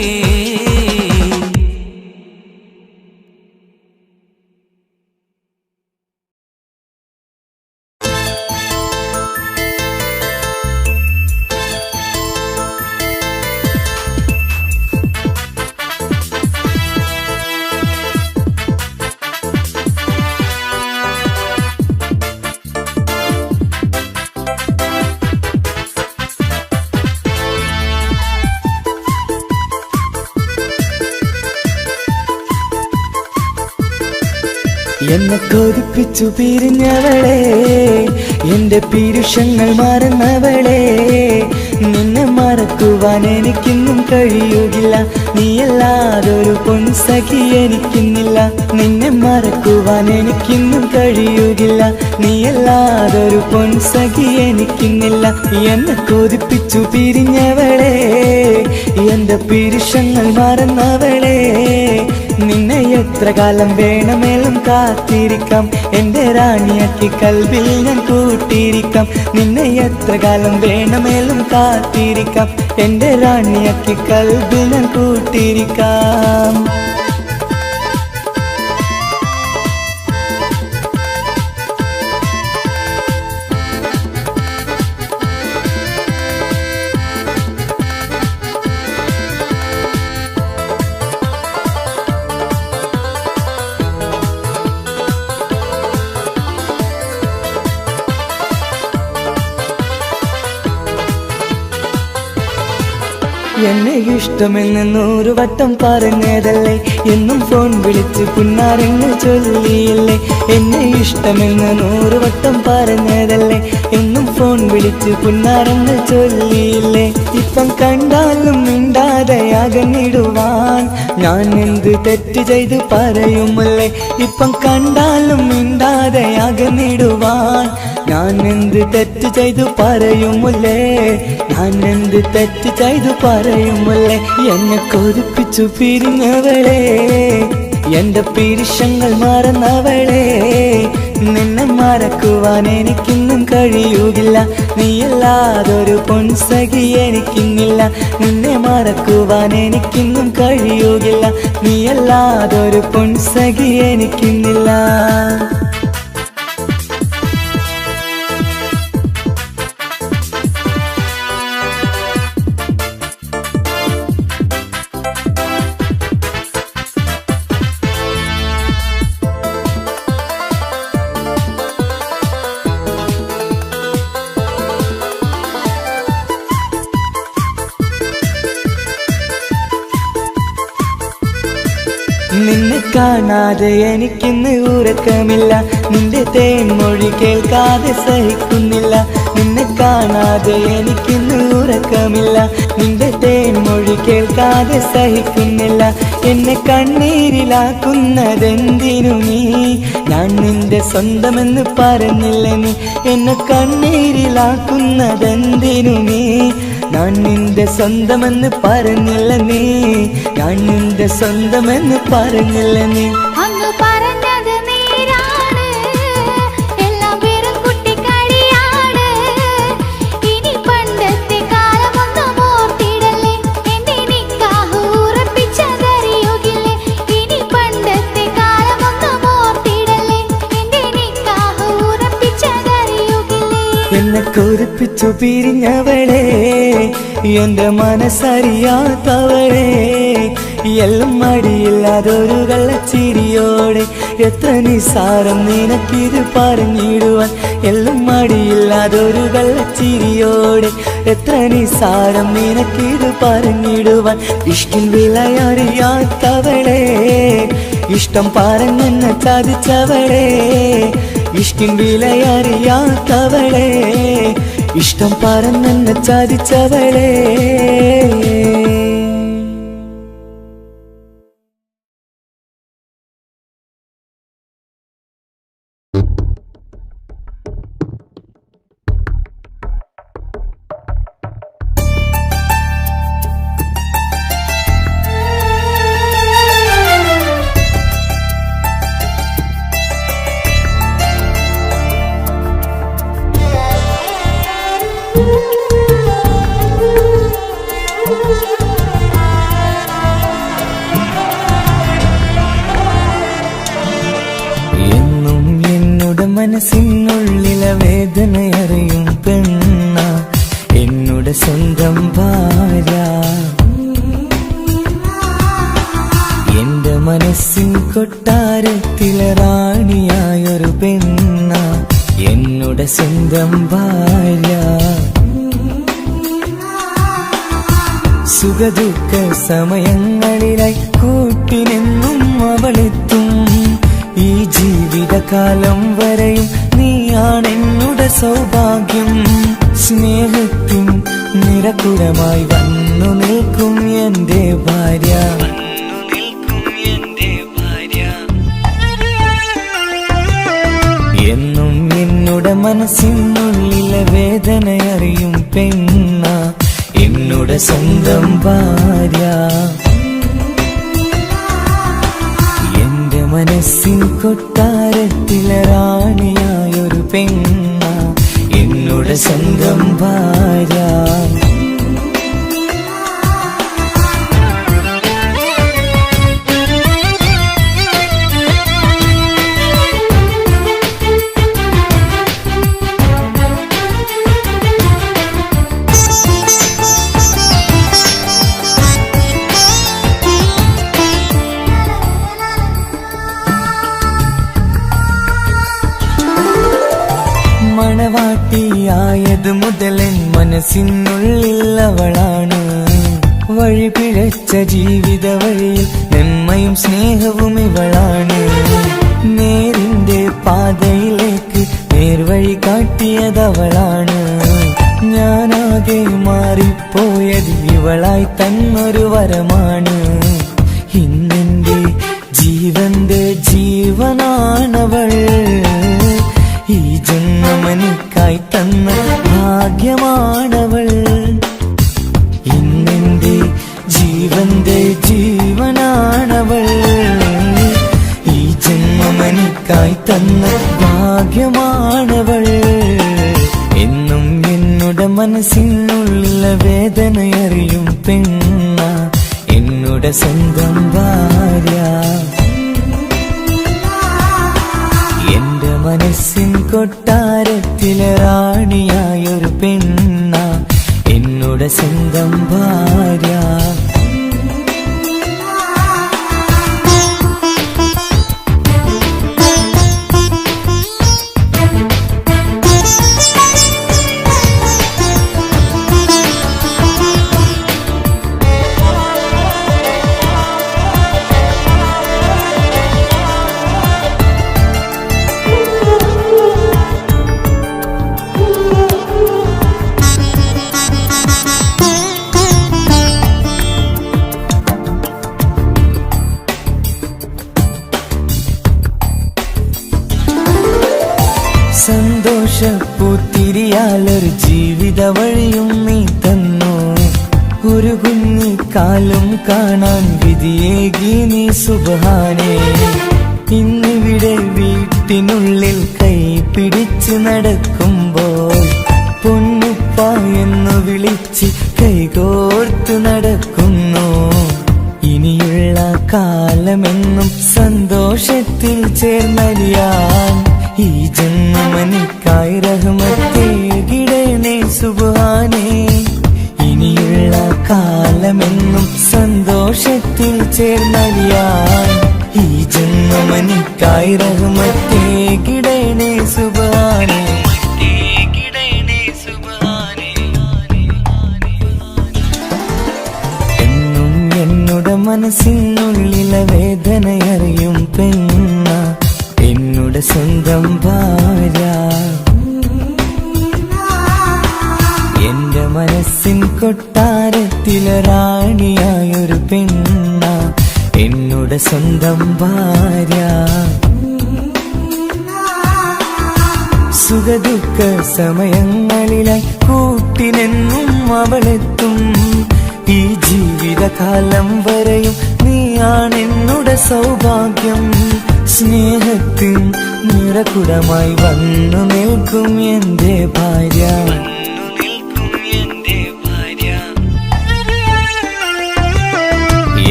എന്നെ കൊതിപ്പിച്ചു പിരിഞ്ഞവളെ എന്റെ പീരുഷങ്ങൾ മറന്നവളെ നിന്നെ മറ മറക്കുവാൻ എനിക്കിന്നും കഴിയുകില്ല, നീയല്ലാതൊരു പൊൻസഖി എനിക്കിന്നില്ല. നിന്നെ മറക്കുവാൻ എനിക്കിന്നും കഴിയുകില്ല, നീയല്ലാതൊരു പൊൻസഖി എനിക്കിന്നില്ല. എന്നെ കൊതിപ്പിച്ചു പിരിഞ്ഞവളെ, എന്റെ പിരിശങ്ങൾ മറന്നവളെ, നിന്നെ എത്ര കാലം വേണമെങ്കിലും കാത്തിരിക്കാം, എന്റെ റാണിയാക്കി കൽവിൽ ഞാൻ കൂട്ടിയിരിക്കാം. നിന്നെ എത്ര കാലം വേണമെങ്കിലും കാത്തിരിക്കാം, എന്റെ റാണിയാക്കി കൽവിൽ ഞാൻ കൂട്ടിയിരിക്കാം. എന്നെ ഇഷ്ടമെന്ന് 100 വട്ടം പറഞ്ഞതല്ലേ, എന്നും ഫോൺ വിളിച്ച് പുന്നാരെന്ന് ചൊല്ലിയില്ലേ. എന്നെ ഇഷ്ടമെന്ന് 100 വട്ടം പറഞ്ഞതല്ലേ, എന്നും ഫോൺ വിളിച്ച് പുന്നാരെന്ന് ചൊല്ലിയില്ലേ. ഇപ്പം കണ്ടാലും മിണ്ടാതെ അകന്നിടുവാൻ ഞാൻ എന്ത് തെറ്റ് ചെയ്ത് പറയുമല്ലേ. ഇപ്പം കണ്ടാലും മിണ്ടാതെ അകന്നിടുവാൻ ഞാൻ എന്ത് തെറ്റ് ചെയ്തു പറയുമല്ലേ, ഞാൻ എന്ത് തെറ്റ് ചെയ്തു പറയുമല്ലേ. എന്നെ കൊതിപ്പിച്ചു പിരിഞ്ഞവളെ, എന്റെ പിരിശങ്ങൾ മറന്നവളെ, നിന്നെ മറക്കുവാൻ എനിക്കിന്നും കഴിയുകില്ല, നീയല്ലാതൊരു പൊൻസഖി എനിക്കിന്നില്ല. നിന്നെ മറക്കുവാൻ എനിക്കിന്നും കഴിയുകില്ല, നീയല്ലാതൊരു പൊൻസഖി എനിക്കിന്നില്ല. നിന്നെ കാണാതെ എനിക്കിന്ന് ഉറക്കമില്ല, നിന്റെ തേൻമൊഴി കേൾക്കാതെ സഹിക്കുന്നില്ല. നിന്നെ കാണാതെ എനിക്കിന്ന് ഉറക്കമില്ല, നിന്റെ തേൻമൊഴി കേൾക്കാതെ സഹിക്കുന്നില്ല. എന്നെ കണ്ണീരിലാക്കുന്നതെന്തിനു നീ, ഞാൻ നിന്റെ സ്വന്തമെന്ന് പറഞ്ഞില്ല നീ. എന്നെ കണ്ണീരിലാക്കുന്നതെന്തിനു നീ, ഞാൻ നിന്റെ സ്വന്തമെന്ന് പറഞ്ഞില്ല നീ, ഞാൻ നിന്റെ സ്വന്തമെന്ന് പറഞ്ഞില്ല നീ. അന്ന് പറഞ്ഞത് നേരാണ്, എല്ലാം വെറും കുട്ടിക്കളിയാണ്. ഇനി പണ്ടത്തെ കാലമൊന്നും ഓർത്തിടല്ലേ, എന്റെ നിക്കാഹ് ഉറപ്പിച്ചതറിയുകില്ലേ. ഇനി പണ്ടത്തെ കാലമൊന്നും ഓർത്തിടല്ലേ, എന്റെ നിക്കാഹ് ഉറപ്പിച്ചതറിയുകില്ലേ. എന്നെ കൊതിപ്പിച്ചു പിരിഞ്ഞവളെ, എന്റെ മനസ്സറിയാത്തവളെ, എല്ലാം മടിയില്ലാതൊരു കള്ളച്ചിരിയോടെ, എത്ര നിസാരം നിനക്കിത് പറഞ്ഞിടുവാൻ. എല്ലാം മടിയില്ലാതൊരു കള്ളച്ചിരിയോടെ, എത്ര നിസാരം നിനക്കിത് പറഞ്ഞിടുവാൻ. ഇഷ്കിൻ വിലയറിയാത്തവളെ, ഇഷ്ടം പറഞ്ഞെന്നെ ചതിച്ചവളെ, ഇഷ്കിൻ വിലയറിയാത്തവളെ, ഇഷ്ടം പറഞ്ഞെന്നെ ചതിച്ചവളെ. മനസ്സിനുള്ളിലെ വേദനയറിയും പെണ്ണ, എന്നുടെ സ്വന്തം ഭാര്യ. എന്റെ മനസ്സിൻ കൊട്ടാരത്തിലെ റാണിയായൊരു പെണ്ണ, എന്നുടെ സ്വന്തം ഭാര്യ. സുഖദുഃഖ സമയങ്ങളിലായി കൂട്ടിനെന്നും അവളെത്തും. ഈ ജീവിതകാലം വരെയും നീയാണെന്നുടെ സൗഭാഗ്യം. സ്നേഹത്തിൻ നിറകുടമായി വന്നു നിൽക്കും എന്റെ ഭാര്യ. എന്നും എന്നുടെ മനസ്സിനുള്ളിലെ വേദനയറിയും പെണ്ണ എന്നുടെ സ്വന്തം ഭാര്യ. എന്റെ മനസ്സിൻ കൊട്ടാരത്തിലെ റാണിയായൊരു പെണ്ണ എന്നുടെ സ്വന്തം ഭാര്യ. മണവാട്ടിയായത് മുതലൻ മനസ്സിനുള്ളിൽ അവളാണ്. വഴി പിഴച്ച ജീവിത വഴിയിൽ നന്മയും സ്നേഹവും ഇവളാണ്. നേരിന്റെ പാതയിലേക്ക് നേർവഴി കാട്ടിയതവളാണ്. ഞാനാകെ മാറിപ്പോയത് ഇവളായി തന്നൊരു വരമാണ്. ഇന്നെന്റെ ജീവന്റെ ജീവനാണവൾ. ഈ ജന്മമെനിക്കായി തന്ന ഭാഗ്യമാണവൾ. ഇന്നെന്റെ ജീവന്റെ ജീവനാണവൾ. ഈ ജന്മമെനിക്കായി തന്ന ഭാഗ്യമാണവൾ. എന്നും എന്നുടെ മനസ്സിനുള്ളിലെ വേദനയറിയും പെണ്ണ എന്നുടെ സ്വന്തം ഭാര്യ. എന്റെ മനസ്സിൻ കൊട്ടാരത്തിലെ റാണിയായൊരു പെണ്ണ എന്നുടെ സ്വന്തം ഭാര്യ. സന്തോഷപ്പൂത്തിരിയാലൊരു ജീവിത വഴിയും നീ തന്നു. ഒരു കുഞ്ഞിക്കാലും കാണാൻ വിധിയേകി നീ സുബ്ഹാനേ. ഇന്നിവിടെ വീട്ടിനുള്ളിൽ കൈ പിടിച്ച് നടക്കുമ്പോൾ പൊന്നുപ്പ എന്നു വിളിച്ച് കൈകോർത്ത് നടക്കുന്നു. ഇനിയുള്ള കാലമെന്നും സന്തോഷത്തിൽ ചേർന്നലിയാൻ ഈ ജന്മമെനിക്കായി റഹ്മത്തേകിടണേ സുബ്ഹാനേ. ഇനിയുള്ള കാലമെന്നും സന്തോഷത്തിൽ ചേർന്നലിയാൻ ഈ ജന്മമെനിക്കായി റഹ്മത്തേകിടണേ സുബ്ഹാനേ. എന്നും എന്നുടെ മനസ്സിനുള്ളിലെ വേദനയറിയും പെണ്ണ എന്നുടെ സ്വന്തം ഭാര്യ. എന്റെ മനസ്സിൻ കൊട്ടാരത്തിലെ റാണിയായൊരു പെണ്ണ എന്നുടെ സ്വന്തം ഭാര്യ. സുഖദുഃഖ സമയങ്ങളിലായി കൂട്ടിനെന്നും അവളെത്തും. ഈ ജീവിതകാലം വരെയും നീയാണെന്നുടെ സൗഭാഗ്യം. സ്നേഹത്തിൻ നിറകുടമായി വന്നു നിൽക്കും എന്റെ ഭാര്യ.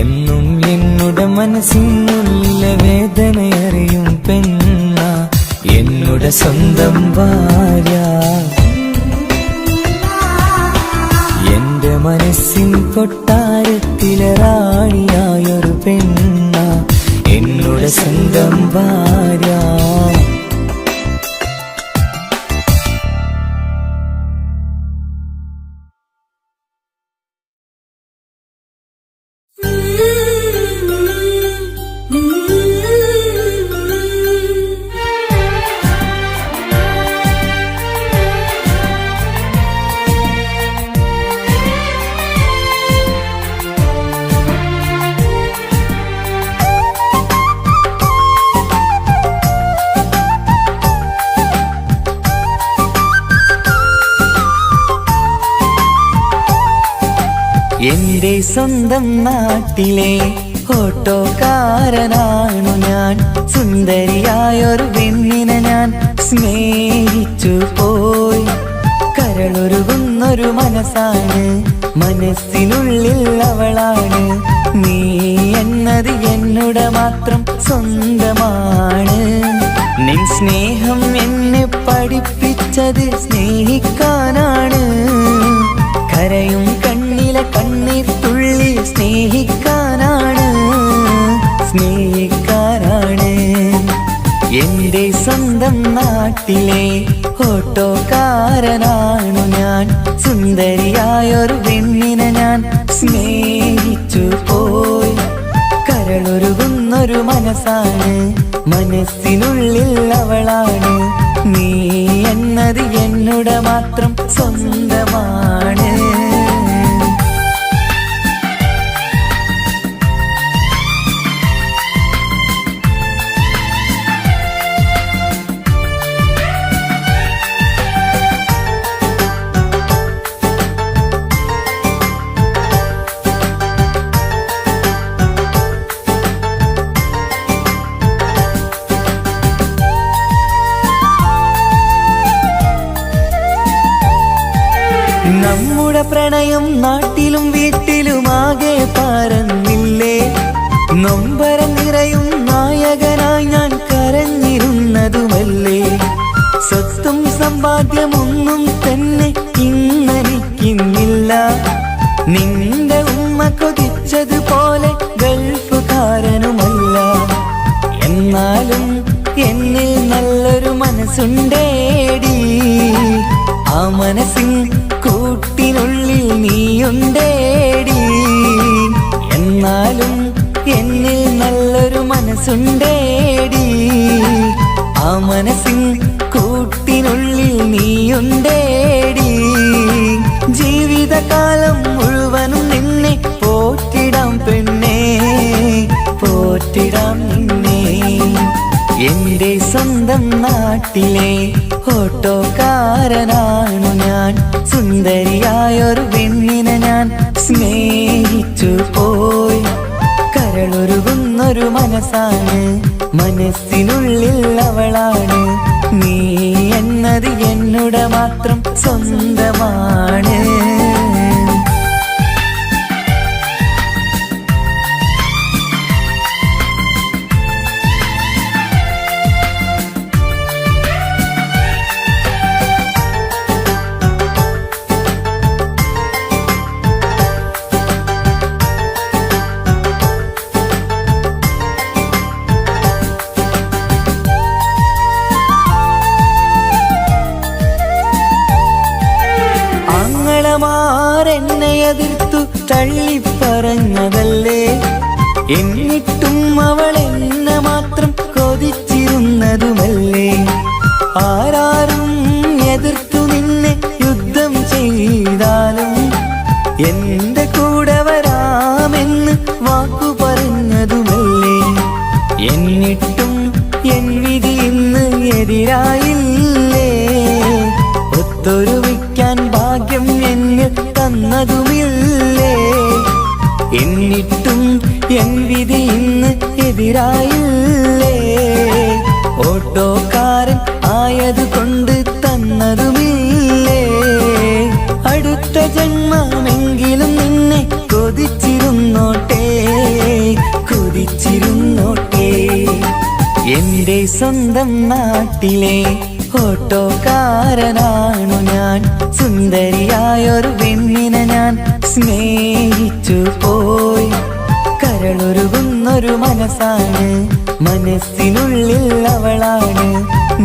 എന്നും എന്നുടെ മനസ്സിനുള്ളിലെ വേദനയറിയും പെണ്ണ എന്നുടെ സ്വന്തം ഭാര്യ. എന്റെ മനസ്സിൻ കൊട്ടാരത്തിലെ റാണിയായൊരു പെണ്ണ എന്നുടെ സ്വന്തം ഭാര്യ. എന്റെ സ്വന്തം നാട്ടിലെ ഓട്ടോക്കാരനാണു ഞാൻ. സുന്ദരിയായൊരു പെണ്ണിനെ ഞാൻ സ്നേഹിച്ചു പോയി. കരളൊരുകുന്നൊരു മനസ്സാണ്, മനസ്സിനുള്ളിൽ അവളാണ്. നീ എന്നത് എന്നുടെ മാത്രം സ്വന്തമാണ്. നിൻ സ്നേഹം എന്നെ പഠിപ്പിച്ചത് സ്നേഹിക്കാനാണ്. കരയും കണ്ണിലെ കണ്ണീർ തുള്ളി സ്നേഹിക്കാനാണ്, സ്നേഹിക്കാനാണ്. എന്റെ സ്വന്തം നാട്ടിലെ ഓട്ടോക്കാരനാണു ഞാൻ. സുന്ദരിയായൊരു പെണ്ണിനെ ഞാൻ സ്നേഹിച്ചു പോയി. കരളൊരുകുന്നൊരു മനസ്സാണ്, മനസ്സിനുള്ളിൽ അവളാണ്. നീ എന്നത് എന്നുടെ മാത്രം സ്വന്തമാണ്. നമ്മുടെ പ്രണയം നാട്ടിലും വീട്ടിലുമാകെ പരന്നില്ലേ. നൊമ്പരം നിറയും നായകനായി ഞാൻ കരഞ്ഞിരുന്നതുമല്ലേ. സ്വത്തും സമ്പാദ്യമൊന്നും തന്നെ ഇന്നെനിക്കിന്നില്ല. നിന്റെ ഉമ്മ കൊതിച്ചതുപോലെ ഗൾഫുകാരനുമല്ല. എന്നാലും എന്നിൽ നല്ലൊരു മനസ്സുണ്ടേടി. ആ മനസ്സിൻ കൂട്ടിനുള്ളിൽ നീയുണ്ടേടി. എന്നാലും എന്നിൽ നല്ലൊരു മനസ്സുണ്ടേടി. ആ മനസ്സിൻ കൂട്ടിനുള്ളിൽ നീയുണ്ടേടി. ജീവിതകാലം മുഴുവനും നിന്നെ പോറ്റിടാം പെണ്ണേ, പോറ്റിടാം നിന്നെ. എന്റെ സ്വന്തം നാട്ടിലെ ഓട്ടോക്കാരനാണു ഞാൻ. സുന്ദരിയായൊരു പെണ്ണിനെ ഞാൻ സ്നേഹിച്ചു പോയി. കരളൊരുകുന്നൊരു മനസ്സാണ്, മനസ്സിനുള്ളിൽ അവളാണ്. നീ എന്നത് എന്നുടെ മാത്രം സ്വന്തമാണ്. എന്നെ എതിർത്തു തള്ളിപ്പറഞ്ഞതല്ലേ. എന്നിട്ടും അവൾ എന്നെ മാത്രം കൊതിച്ചിരുന്നതുമല്ലേ. ആരാരും എതിർത്തു നിന്നെ യുദ്ധം ചെയ്താലും എന്റെ കൂടെ വരാമെന്ന് വാക്കു പറഞ്ഞതുമല്ലേ. എന്നിട്ടും എൻ വിധി ഇന്ന് എതിരായില്ലേ. ഒത്തൊരുമിക്കാൻ ഭാഗ്യം എന്നെ തന്നതുമില്ലേ. എന്നിട്ടും എൻ വിധി ഇന്ന് എതിരായില്ലേ. ഓട്ടോക്കാരൻ ആയതുകൊണ്ട് തന്നതുമില്ലേ. അടുത്ത ജന്മമെങ്കിലും നിന്നെ കൊതിച്ചിരുന്നോട്ടെ, കൊതിച്ചിരുന്നോട്ടെ. എന്റെ സ്വന്തം നാട്ടിലെ ഓട്ടോക്കാരനാണു ഞാൻ. സുന്ദരിയായൊരു പെണ്ണിനെ ഞാൻ സ്നേഹിച്ചു പോയി. കരളൊരുകുന്നൊരു മനസ്സാണ്, മനസ്സിനുള്ളിൽ അവളാണ്.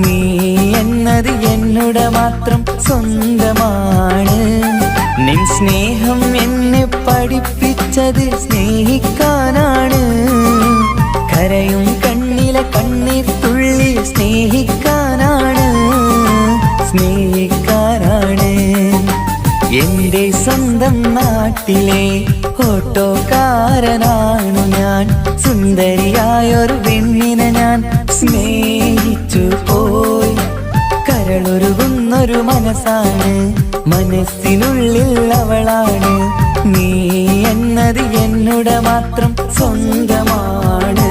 നീ എന്നത് എന്നുടെ മാത്രം സ്വന്തമാണ്. നിൻ സ്നേഹം എന്നെ പഠിപ്പിച്ചത് സ്നേഹിക്കാനാണ്. കരയും കണ്ണിലെ കണ്ണീർ തുള്ളി സ്നേഹിക്കാനാണ്, സ്നേഹിക്കാനാണ്. എന്റെ സ്വന്തം നാട്ടിലെ ഓട്ടോക്കാരനാണു ഞാൻ. സുന്ദരിയായൊരു പെണ്ണിനെ ഞാൻ സ്നേഹിച്ചു പോയി. കരളൊരുകുന്നൊരു മനസ്സാണ്, മനസ്സിനുള്ളിൽ അവളാണ്. നീ എന്നത് എന്നുടെ മാത്രം സ്വന്തമാണ്.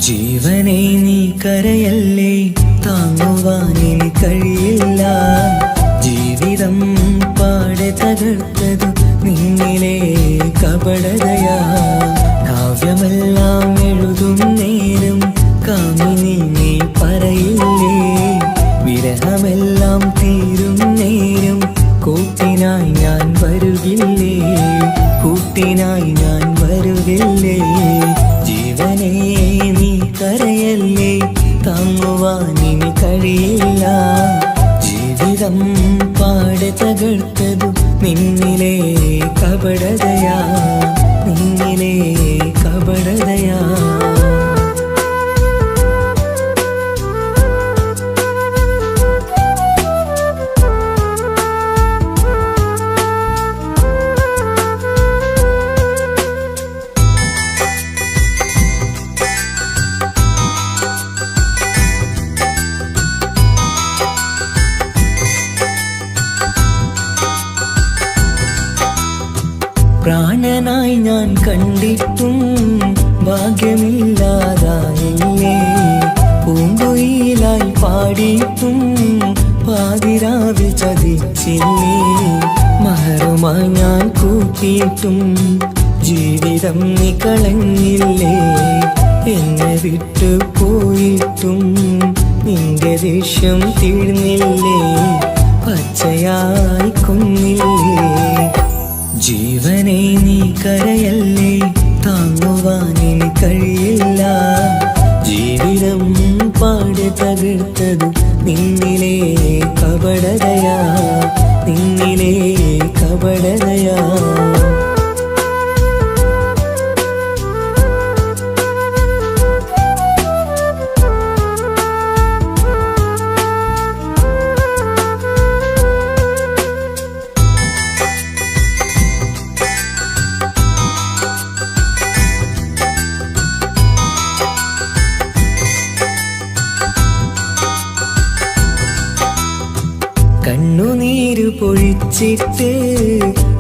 ജീവനെ നീ കരയല്ലേ, താങ്ങുവാനിനി കഴിയില്ല. ജീവിതം പാടെ തകർത്തതു നിന്നിലെ കപടതയാ. കാവ്യമെല്ലാം എഴുതും നേരം കാമിനി നീ പറയില്ലേ. വിരഹമെല്ലാം തീരും നേരം കൂട്ടിനായി ഞാൻ വരുകില്ലേ, കൂട്ടിനായി ഞാൻ വരുകില്ലേ. ജീവനേ നീ കരയല്ലേ, താങ്ങുവാനിനി കഴിയില്ല. ജീവിതം പാടെ തകർത്തതു നിന്നിലെ കപടതയാ, നിന്നിലെ കപടതയാ. പ്രാണനായി ഞാൻ കണ്ടിട്ടും ഭാഗ്യമില്ലാതായില്ലേ. പൂങ്കുയിലായി പാടിയിട്ടും പാതിരാവിൽ ചതിച്ചില്ലേ. മഹറുമായി ഞാൻ കൂട്ടിയിട്ടും ജീവിതം നീ കളഞ്ഞില്ലേ. എന്നെ വിട്ടു പോയിട്ടും നിന്റെ ദേഷ്യം തീർന്നില്ലേ, പച്ചയായി കൊന്നില്ലേ. ജീവനെ നീ കരയല്ലേ, താങ്ങുവാനിനി കഴിയില്ല. ജീവിതം പാടെ തകർത്തതു നിന്നിലെ കപടതയാ, നിന്നിലെ കപടതയാ. കണ്ണുനീര് പൊഴിച്ചിട്ട്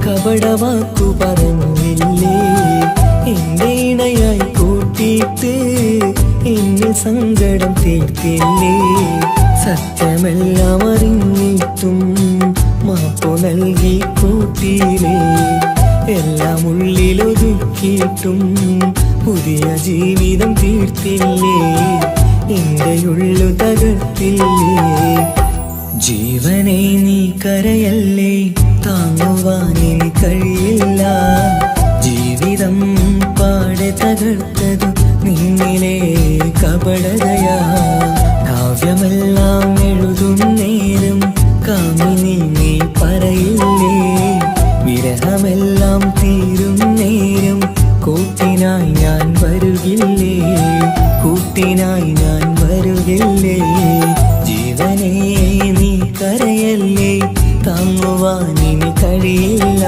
കപടവാക്കു പറഞ്ഞില്ലേ. എന്റെ ഇണയായി കൂട്ടിയിട്ട് എന്നിൽ സങ്കടം തീർത്തില്ലേ. സത്യമെല്ലാം അറിഞ്ഞിട്ടും മാപ്പു നൽകി കൂട്ടിയില്ലേ. എല്ലാം ഉള്ളിലൊതുക്കിയിട്ടും പുതിയ ജീവിതം തീർത്തില്ലേ. എന്റെ ഉള്ളു തകർത്തില്ലേ. ജീവനെ നീ കരയല്ലേ, താങ്ങുവാനിനി കഴിയില്ല. ജീവിതം പാടെ തകർത്തതു നിന്നിലെ കപടതയാ. കാവ്യമെല്ലാം എഴുതും നേരം കാമിനി നീ പറയില്ലേ. വിരഹമെല്ലാം തീരും നേരം കൂട്ടിനായി ഞാൻ വരുകില്ലേ, കൂട്ടിനായി ഞാൻ വരുകില്ലേ. ജീവനേ നീ കരയല്ലേ, താങ്ങുവാനിനി കഴിയില്ല.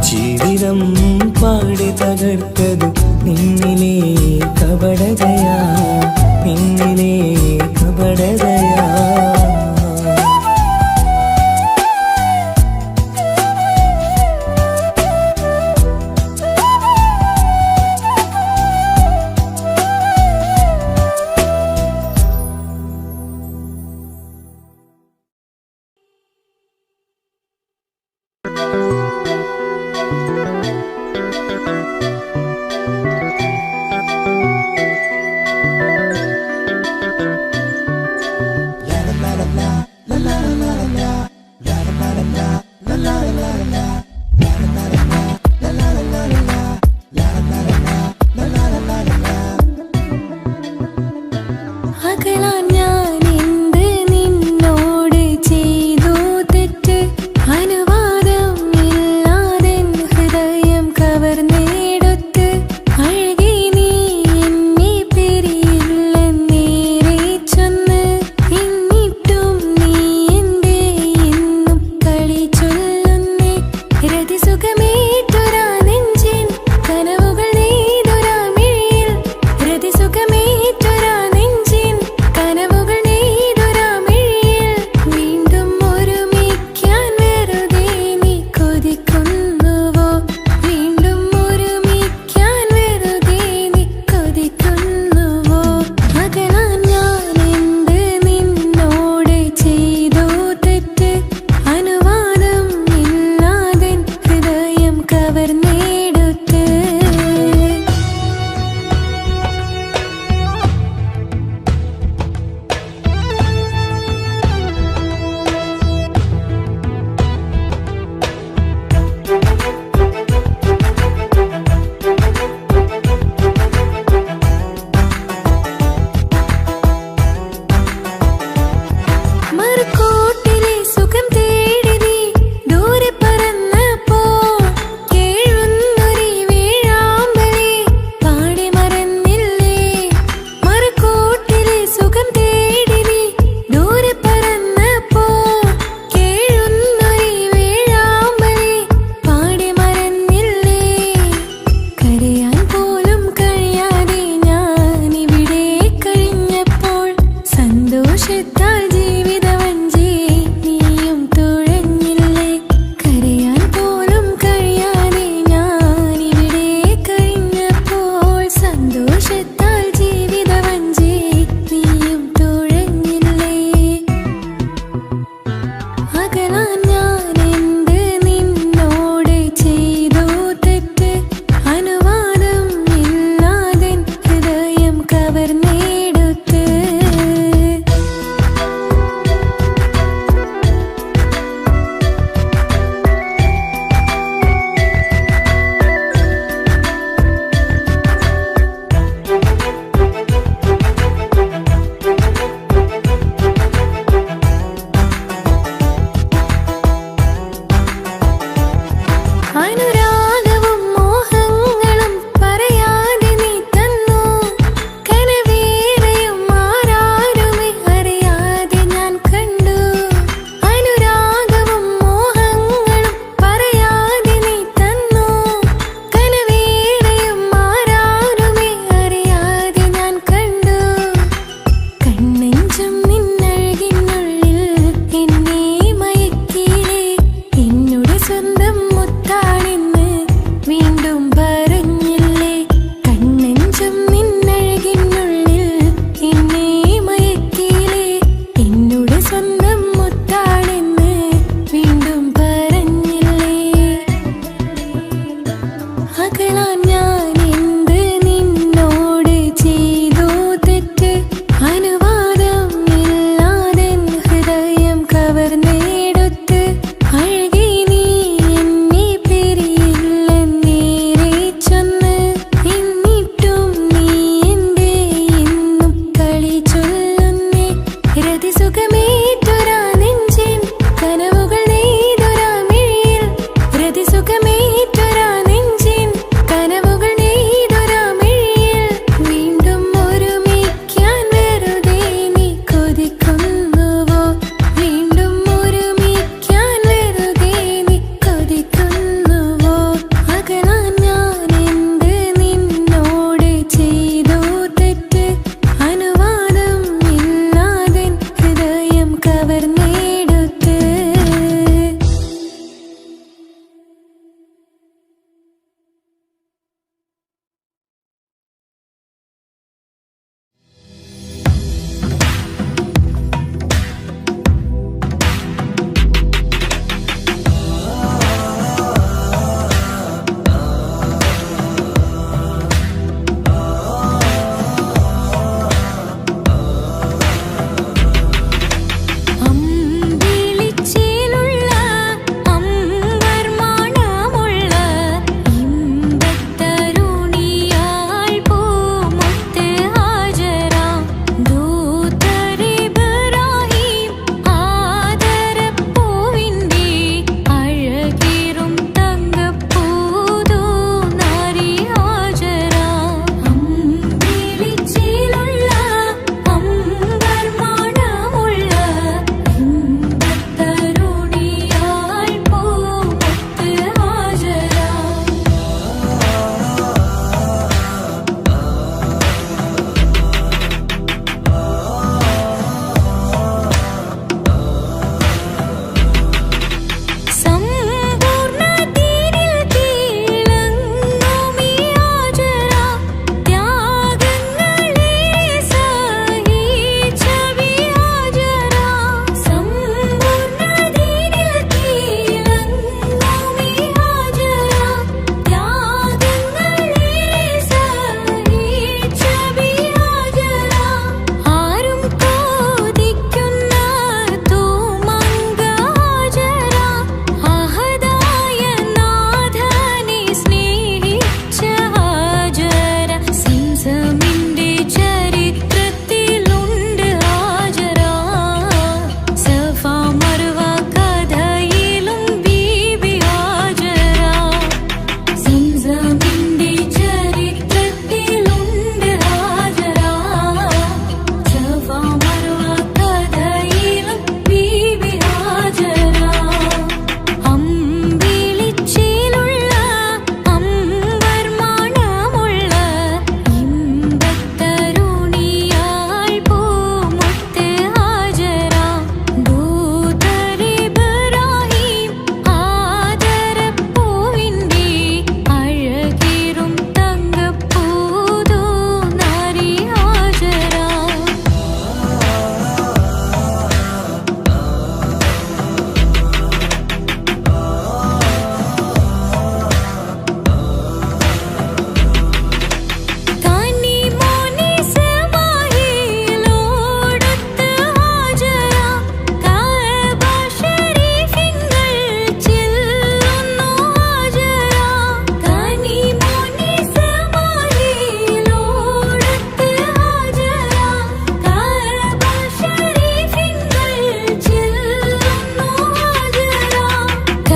ജീവിതം പാടെ തകർത്തതു നിന്നിലെ കപടതയാ, നിന്നിലെ കപടതയാ. ഞാൻ എന്ത് നിന്നോട് ചെയ്തു തെറ്റ് അനുവാദം ഇല്ലാതെ ഹൃദയം കവർന്നെടുത്ത്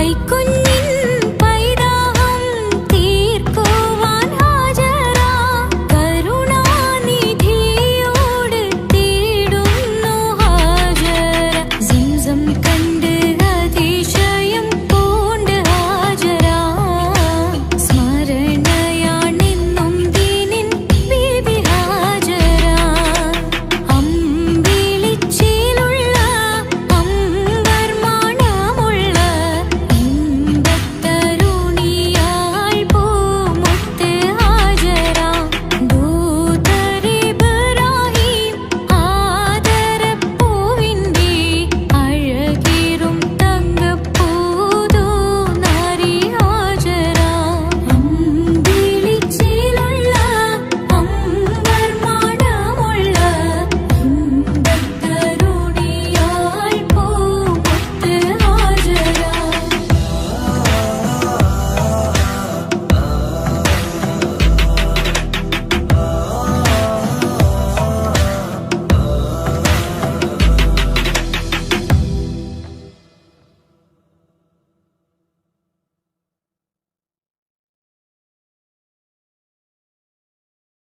വൈക്കോ